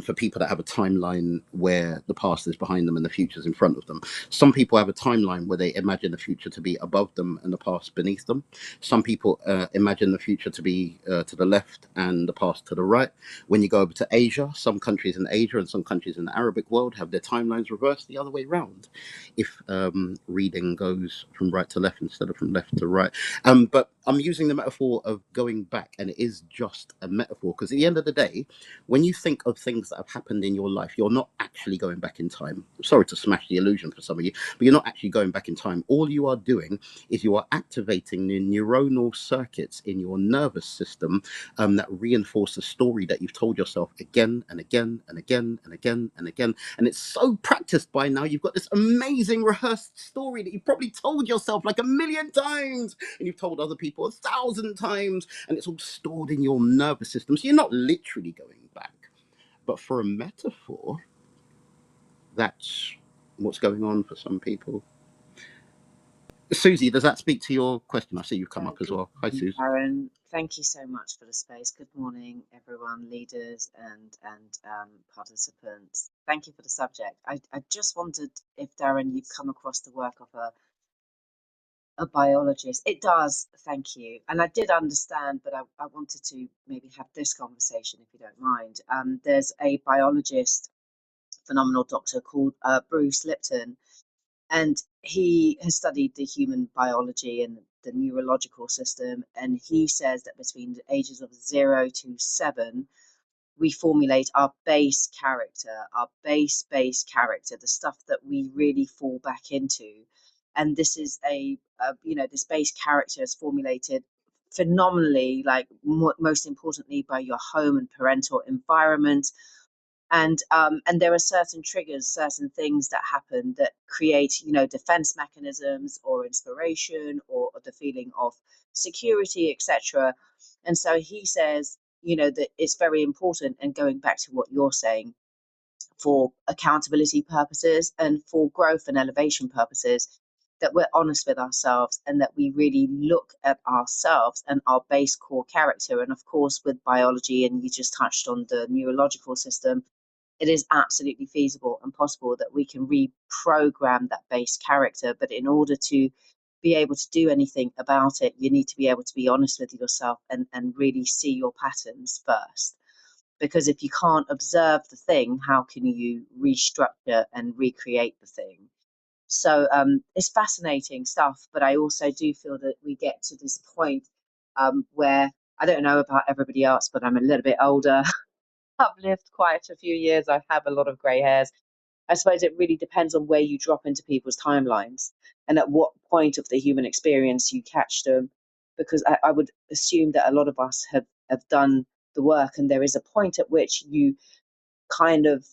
for people that have a timeline where the past is behind them and the future is in front of them. Some people have a timeline where they imagine the future to be above them and the past beneath them. Some people imagine the future to be to the left and the past to the right. When you go over to Asia, some countries in Asia and some countries in the Arabic world have their timelines reversed the other way round, if reading goes from right to left instead of from left to right. But I'm using the metaphor of going back, and it is just a metaphor, because at the end of the day, when you think of things that have happened in your life, you're not actually going back in time. Sorry to smash the illusion for some of you, but you're not actually going back in time. All you are doing is you are activating the neuronal circuits in your nervous system that reinforce the story that you've told yourself again and again and again and again and again. And it's so practiced by now, you've got this amazing rehearsed story that you've probably told yourself like 1,000,000 times, and you've told other people 1,000 times, and it's all stored in your nervous system. So you're not literally going back. But for a metaphor, that's what's going on for some people. Susie, does that speak to your question? I see you've come up as Good well. Hi, morning, Susie. Darren. Thank you so much for the space. Good morning, everyone, leaders and participants. Thank you for the subject. I just wondered if, Darren, you've come across the work of a biologist. It does, thank you. And I did understand, but I wanted to maybe have this conversation, if you don't mind. There's a biologist, phenomenal doctor called Bruce Lipton, and he has studied the human biology and the neurological system, and he says that between the ages of 0 to 7 we formulate our base character, our base character, the stuff that we really fall back into. And this is this base character is formulated phenomenally, like most importantly, by your home and parental environment. And there are certain triggers, certain things that happen that create, defense mechanisms or inspiration or the feeling of security, etc. And so he says, that it's very important, and going back to what you're saying, for accountability purposes and for growth and elevation purposes, that we're honest with ourselves and that we really look at ourselves and our base core character. And of course, with biology, and you just touched on the neurological system, it is absolutely feasible and possible that we can reprogram that base character. But in order to be able to do anything about it, you need to be able to be honest with yourself and really see your patterns first. Because if you can't observe the thing, how can you restructure and recreate the thing? So it's fascinating stuff. But I also do feel that we get to this point where, I don't know about everybody else, but I'm a little bit older. I've lived quite a few years. I have a lot of grey hairs. I suppose it really depends on where you drop into people's timelines and at what point of the human experience you catch them. Because I would assume that a lot of us have done the work, and there is a point at which you kind of,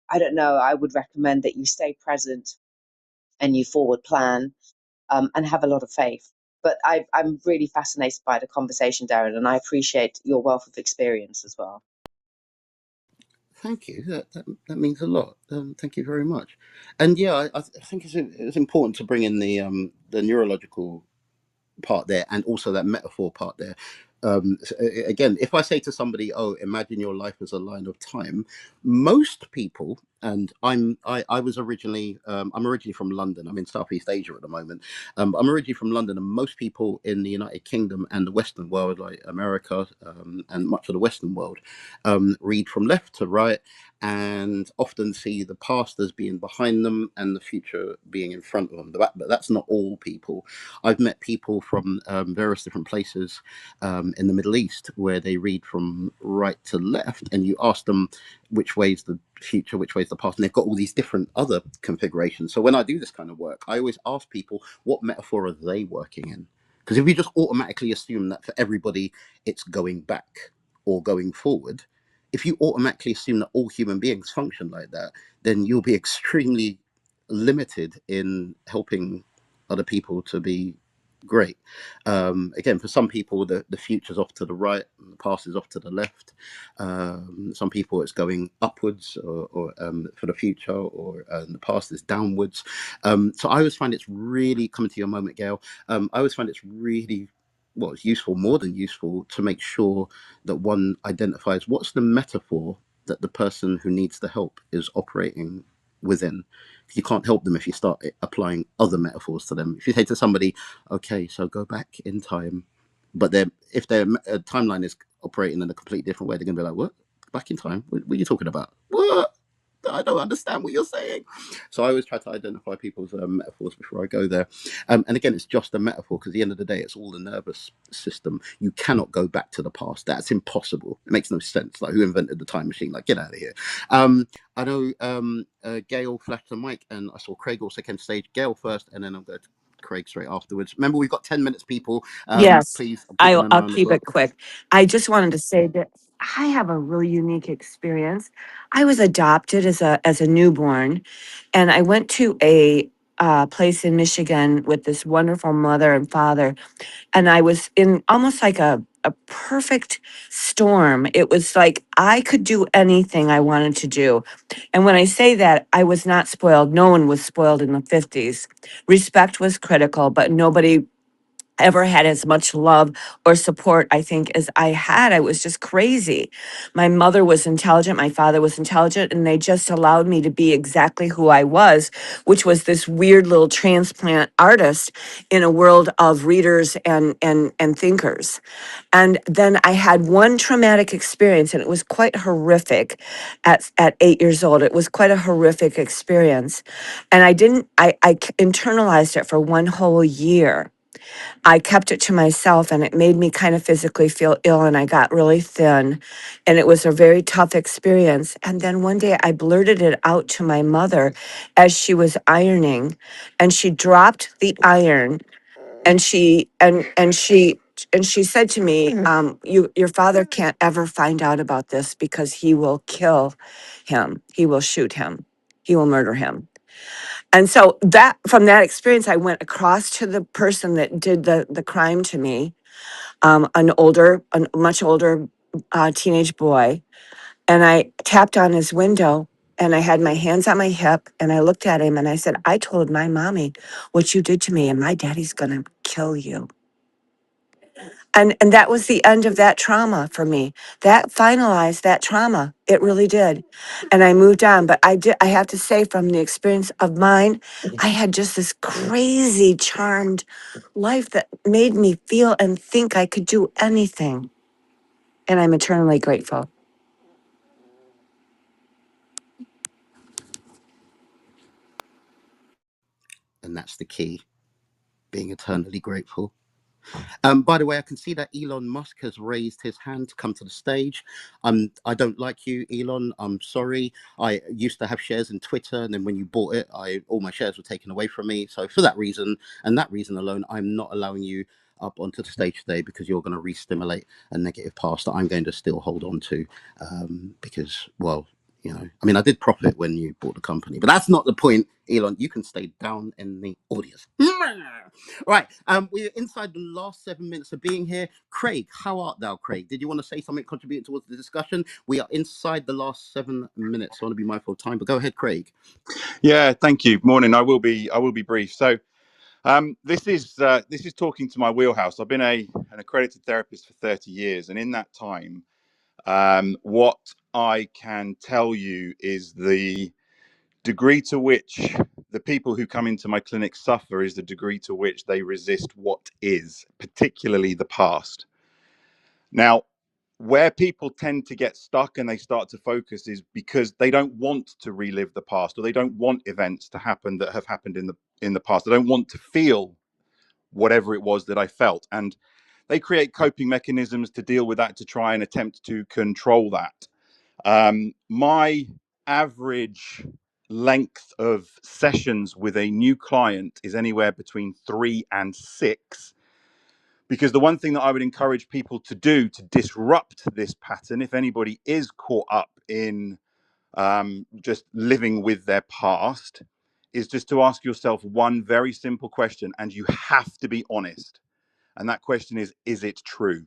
I don't know, I would recommend that you stay present and you forward plan, and have a lot of faith. But I'm really fascinated by the conversation, Darren, and I appreciate your wealth of experience as well. thank you. That means a lot. Thank you very much. And yeah, I think it's important to bring in the neurological part there and also that metaphor part there. Again, if I say to somebody, oh, imagine your life as a line of time, most people, and I was originally I'm originally from London. I'm in Southeast Asia at the moment. I'm originally from London, and most people in the United Kingdom and the Western world, like America, and much of the Western world, read from left to right and often see the past as being behind them and the future being in front of them. But that's not all people. I've met people from various different places in the Middle East where they read from right to left, and you ask them which way's the future, which way's the past, and they've got all these different other configurations. So when I do this kind of work, I always ask people, what metaphor are they working in? Because if you just automatically assume that for everybody it's going back or going forward, if you automatically assume that all human beings function like that, then you'll be extremely limited in helping other people to be great. Again, for some people, the future's off to the right, and the past is off to the left. Some people, it's going upwards, or for the future, or the past is downwards. So I always find it's really coming to your moment, Gail. I always find it's really well, it's useful, more than useful, to make sure that one identifies what's the metaphor that the person who needs the help is operating within. You can't help them if you start applying other metaphors to them. If you say to somebody, okay, so go back in time, but if their timeline is operating in a completely different way, they're going to be like, what? Back in time? What are you talking about? What? I don't understand what you're saying. So I always try to identify people's metaphors before I go there. And again, it's just a metaphor because at the end of the day, it's all the nervous system. You cannot go back to the past. That's impossible. It makes no sense. Like, who invented the time machine? Like, get out of here. I know Gail flashed the mic, and I saw Craig also came to stage. Gail first, and then I'll go to Craig straight afterwards. Remember, we've got 10 minutes, people. Yes, Please, I'm keeping an eye I'll on the keep clock. it quick. I just wanted to say that I have a really unique experience. I was adopted as a newborn, and I went to a place in Michigan with this wonderful mother and father, and I was in almost like a perfect storm. It was like I could do anything I wanted to do. And when I say that, I was not spoiled. No one was spoiled in the 50s. Respect was critical, but nobody ever had as much love or support, I think, as I had. I was just crazy. My mother was intelligent, my father was intelligent, and they just allowed me to be exactly who I was, which was this weird little transplant artist in a world of readers and thinkers. And then I had one traumatic experience, and it was quite horrific at 8 years old. It was quite a horrific experience. And I internalized it for one whole year. I kept it to myself, and it made me kind of physically feel ill, and I got really thin, and it was a very tough experience. And then one day I blurted it out to my mother as she was ironing, and she dropped the iron, and she said to me, your father can't ever find out about this because he will kill him. He will shoot him. He will murder him. And so that from that experience, I went across to the person that did the crime to me, a much older teenage boy, and I tapped on his window, and I had my hands on my hip, and I looked at him, and I said, "I told my mommy what you did to me, and my daddy's gonna kill you." And that was the end of that trauma for me. That finalized that trauma. It really did. And I moved on. But I have to say, from the experience of mine, I had just this crazy charmed life that made me feel and think I could do anything. And I'm eternally grateful. And that's the key, being eternally grateful. By the way, I can see that Elon Musk has raised his hand to come to the stage. I don't like you, Elon. I'm sorry. I used to have shares in Twitter, and then when you bought it, all my shares were taken away from me. So for that reason, and that reason alone, I'm not allowing you up onto the stage today because you're going to re-stimulate a negative past that I'm going to still hold on to, because, well, you know, I mean, I did profit when you bought the company, but that's not the point, Elon. You can stay down in the audience. Right. We're inside the last 7 minutes of being here. Craig, how art thou, Craig? Did you want to say something, contribute towards the discussion? We are inside the last 7 minutes. So I want to be mindful of time, but go ahead, Craig. Yeah, thank you. Morning. I will be brief. So this is talking to my wheelhouse. I've been an accredited therapist for 30 years, and in that time, what I can tell you is the degree to which the people who come into my clinic suffer is the degree to which they resist what is, particularly the past. Now, where people tend to get stuck and they start to focus is because they don't want to relive the past, or they don't want events to happen that have happened in the past. They don't want to feel whatever it was that I felt, and they create coping mechanisms to deal with that, to try and attempt to control that. My average length of sessions with a new client is anywhere between 3 and 6, because the one thing that I would encourage people to do to disrupt this pattern, if anybody is caught up in just living with their past, is just to ask yourself one very simple question, and you have to be honest. And that question is it true?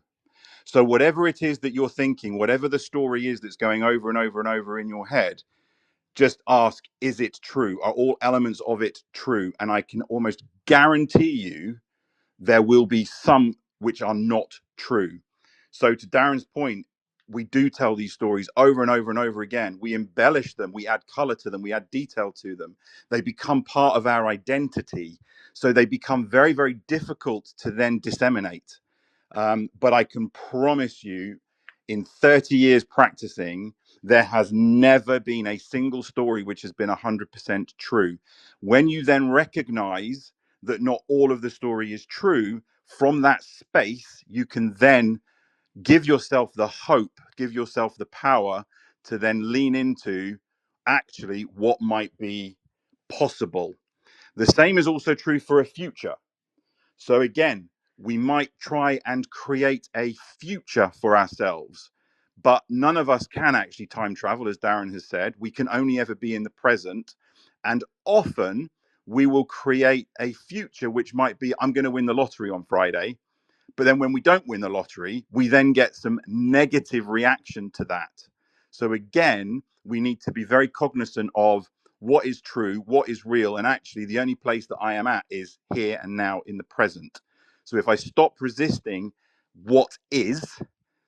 So, whatever it is that you're thinking, whatever the story is that's going over and over and over in your head, just ask, is it true? Are all elements of it true? And I can almost guarantee you there will be some which are not true. So, to Darren's point, we do tell these stories over and over and over again. We embellish them, we add color to them, we add detail to them. They become part of our identity. So, they become very, very difficult to then disseminate. But I can promise you, in 30 years practicing, there has never been a single story which has been 100% true. When you then recognize that not all of the story is true, from that space, you can then give yourself the hope, give yourself the power to then lean into actually what might be possible. The same is also true for a future. So again, we might try and create a future for ourselves, but none of us can actually time travel, as Darren has said. We can only ever be in the present. And often we will create a future which might be, I'm going to win the lottery on Friday. But then when we don't win the lottery, we then get some negative reaction to that. So again, we need to be very cognizant of what is true, what is real. And actually, the only place that I am at is here and now in the present. So if I stop resisting what is,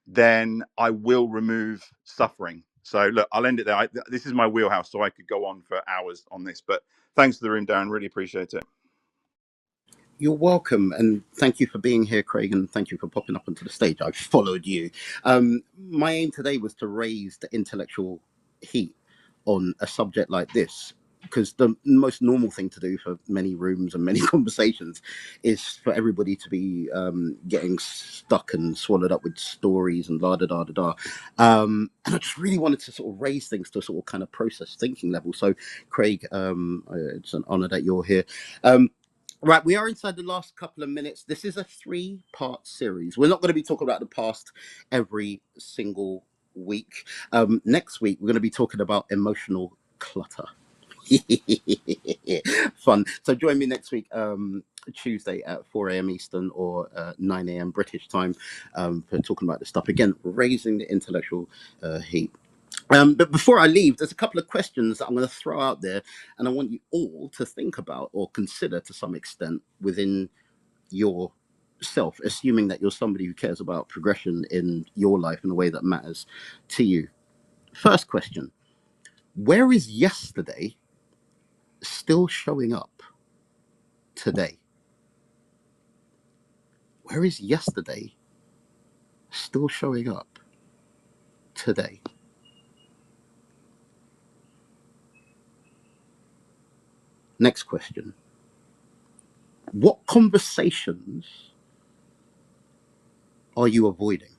then I will remove suffering. So look, I'll end it there. This is my wheelhouse, so I could go on for hours on this. But thanks to the room, Darren. Really appreciate it. You're welcome, and thank you for being here, Craig, and thank you for popping up onto the stage. I followed you. My aim today was to raise the intellectual heat on a subject like this, because the most normal thing to do for many rooms and many conversations is for everybody to be getting stuck and swallowed up with stories and la da da da da. And I just really wanted to sort of raise things to a sort of kind of process thinking level. So, Craig, it's an honor that you're here. Right, we are inside the last couple of minutes. This is a 3-part series. We're not going to be talking about the past every single week. Next week, we're going to be talking about emotional clutter. Fun. So join me next week, Tuesday at 4 a.m. Eastern or 9 a.m. British time, for talking about this stuff. Again, raising the intellectual heat. But before I leave, there's a couple of questions that I'm going to throw out there, and I want you all to think about or consider to some extent within yourself, assuming that you're somebody who cares about progression in your life in a way that matters to you. First question: where is yesterday still showing up today? Where is yesterday still showing up today? Next question: what conversations are you avoiding?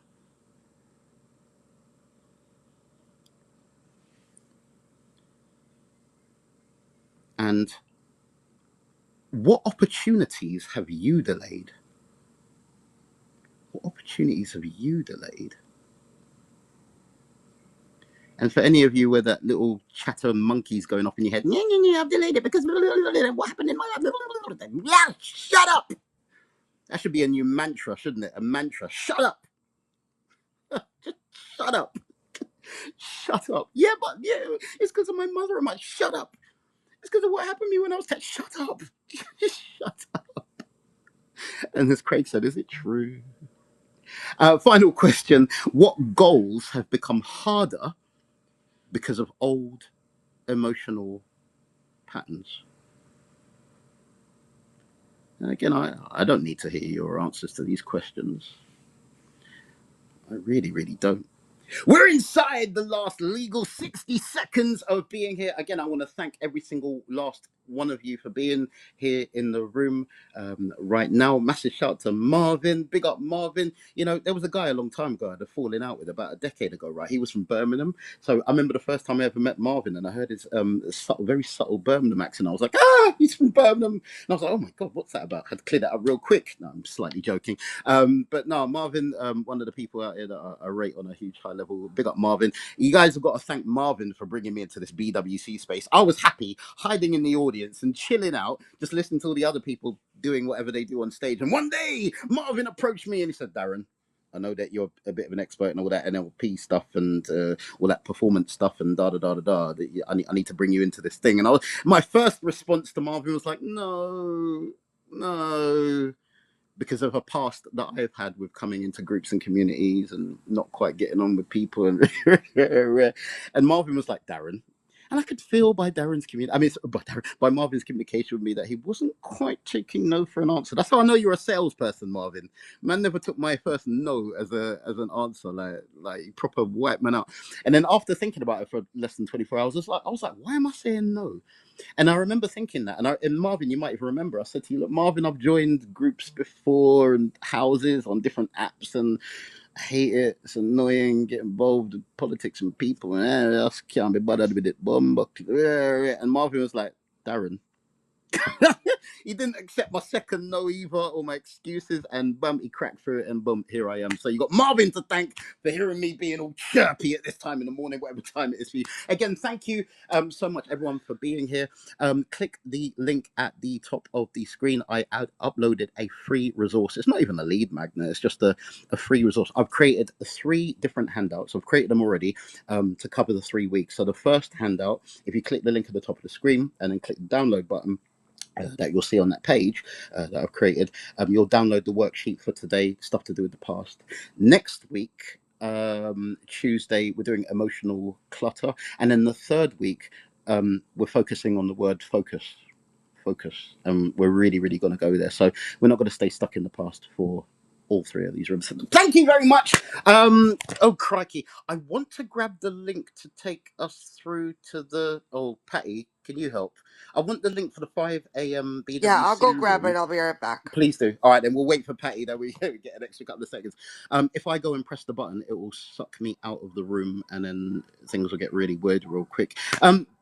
And what opportunities have you delayed? What opportunities have you delayed? And for any of you where that little chatter monkey's going off in your head, yeah, yeah, yeah, I've delayed it because what happened in my life? Yeah, shut up. That should be a new mantra, shouldn't it? A mantra. Shut up. Just shut up. Shut up. Yeah, but yeah, it's because of my mother and my shut up. It's because of what happened to me when I was 10. Shut up. Just shut up. And as Craig said, is it true? Final question. What goals have become harder because of old emotional patterns? And again, I don't need to hear your answers to these questions. I really, really don't. We're inside the last legal 60 seconds of being here. Again, I want to thank every single last one of you for being here in the room right now. Massive shout to Marvin. Big up, Marvin. You know, there was a guy a long time ago I had a falling out with about a decade ago, right? He was from Birmingham. So I remember the first time I ever met Marvin and I heard his subtle, very subtle Birmingham accent. I was like, he's from Birmingham. And I was like, oh my God, what's that about? I had to clear that up real quick. No, I'm slightly joking. But no, Marvin, one of the people out here that I rate on a huge high level. Big up, Marvin. You guys have got to thank Marvin for bringing me into this BWC space. I was happy hiding in the audience and chilling out, just listening to all the other people doing whatever they do on stage. And one day, Marvin approached me and he said, Darren, I know that you're a bit of an expert in all that NLP stuff and all that performance stuff and da da da da da. I need to bring you into this thing. And my first response to Marvin was like, no, no, because of a past that I've had with coming into groups and communities and not quite getting on with people. And Marvin was like, Darren. And I could feel by Darren's communication, by Marvin's communication with me that he wasn't quite taking no for an answer. That's how I know you're a salesperson, Marvin. Man never took my first no as an answer, like proper white man out. And then after thinking about it for less than 24 hours, I was like, why am I saying no? And I remember thinking that, and Marvin, you might even remember, I said to you, look, Marvin, I've joined groups before and houses on different apps, and I hate it. It's annoying. Get involved in politics and people, and I just can't be bothered with it. And Marvin was like, Darren, he didn't accept my second no either or my excuses, and bum, he cracked through it, and boom, here I am. So you got Marvin to thank for hearing me being all chirpy at this time in the morning, whatever time it is for you. Again, thank you so much, everyone, for being here. Click the link at the top of the screen. I uploaded a free resource. It's not even a lead magnet, it's just a free resource. I've created 3 different handouts. I've created them already to cover the 3 weeks. So the first handout, if you click the link at the top of the screen and then click the download button, that you'll see on that page that I've created, you'll download the worksheet for today, stuff to do with the past. Next week, Tuesday, we're doing emotional clutter. And then the third week, we're focusing on the word focus. Focus. And we're really, really going to go there. So we're not going to stay stuck in the past for all 3 of these rooms. Thank you very much. Oh, crikey. I want to grab the link to take us through to the... Oh, Patty, can you help? I want the link for the 5 a.m. Yeah, I'll go BWC grab room. it. I'll be right back. Please do. All right, then we'll wait for Patty. That we get an extra couple of seconds. If I go and press the button, it will suck me out of the room, and then things will get really weird real quick.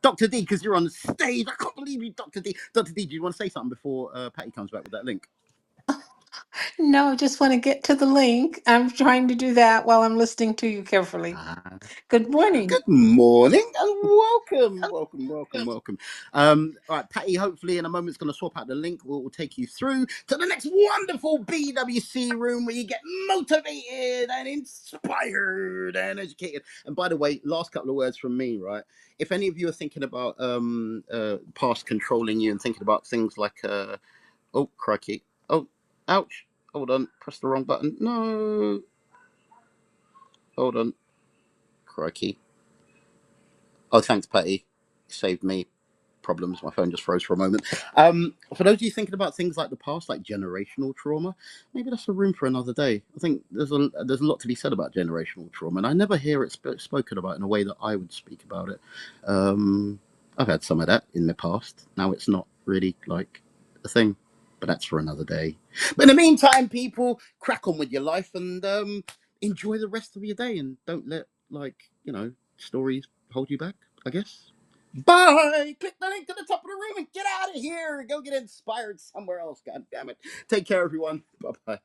Dr. D, because you're on the stage, I can't believe you, Dr. D. Dr. D, do you want to say something before Patty comes back with that link? No, just want to get to the link. I'm trying to do that while I'm listening to you carefully. Ah, Good morning. good morning and welcome, welcome, welcome, welcome. All right, Patty, hopefully in a moment, is going to swap out the link. We'll take you through to the next wonderful BWC room where you get motivated and inspired and educated. And by the way, last couple of words from me, right? If any of you are thinking about past controlling you and thinking about things like, oh, crikey, oh, ouch, hold on, press the wrong button. No, hold on, crikey. Oh, thanks, Patty. Saved me problems. My phone just froze for a moment. For those of you thinking about things like the past, like generational trauma, maybe that's a room for another day. I think there's a lot to be said about generational trauma, and I never hear it spoken about in a way that I would speak about it. I've had some of that in the past. Now it's not really like a thing, but that's for another day. But in the meantime, people, crack on with your life and enjoy the rest of your day, and don't let stories hold you back, I guess. Bye. Click the link to the top of the room and get out of here. Go get inspired somewhere else. God damn it. Take care, everyone. Bye bye.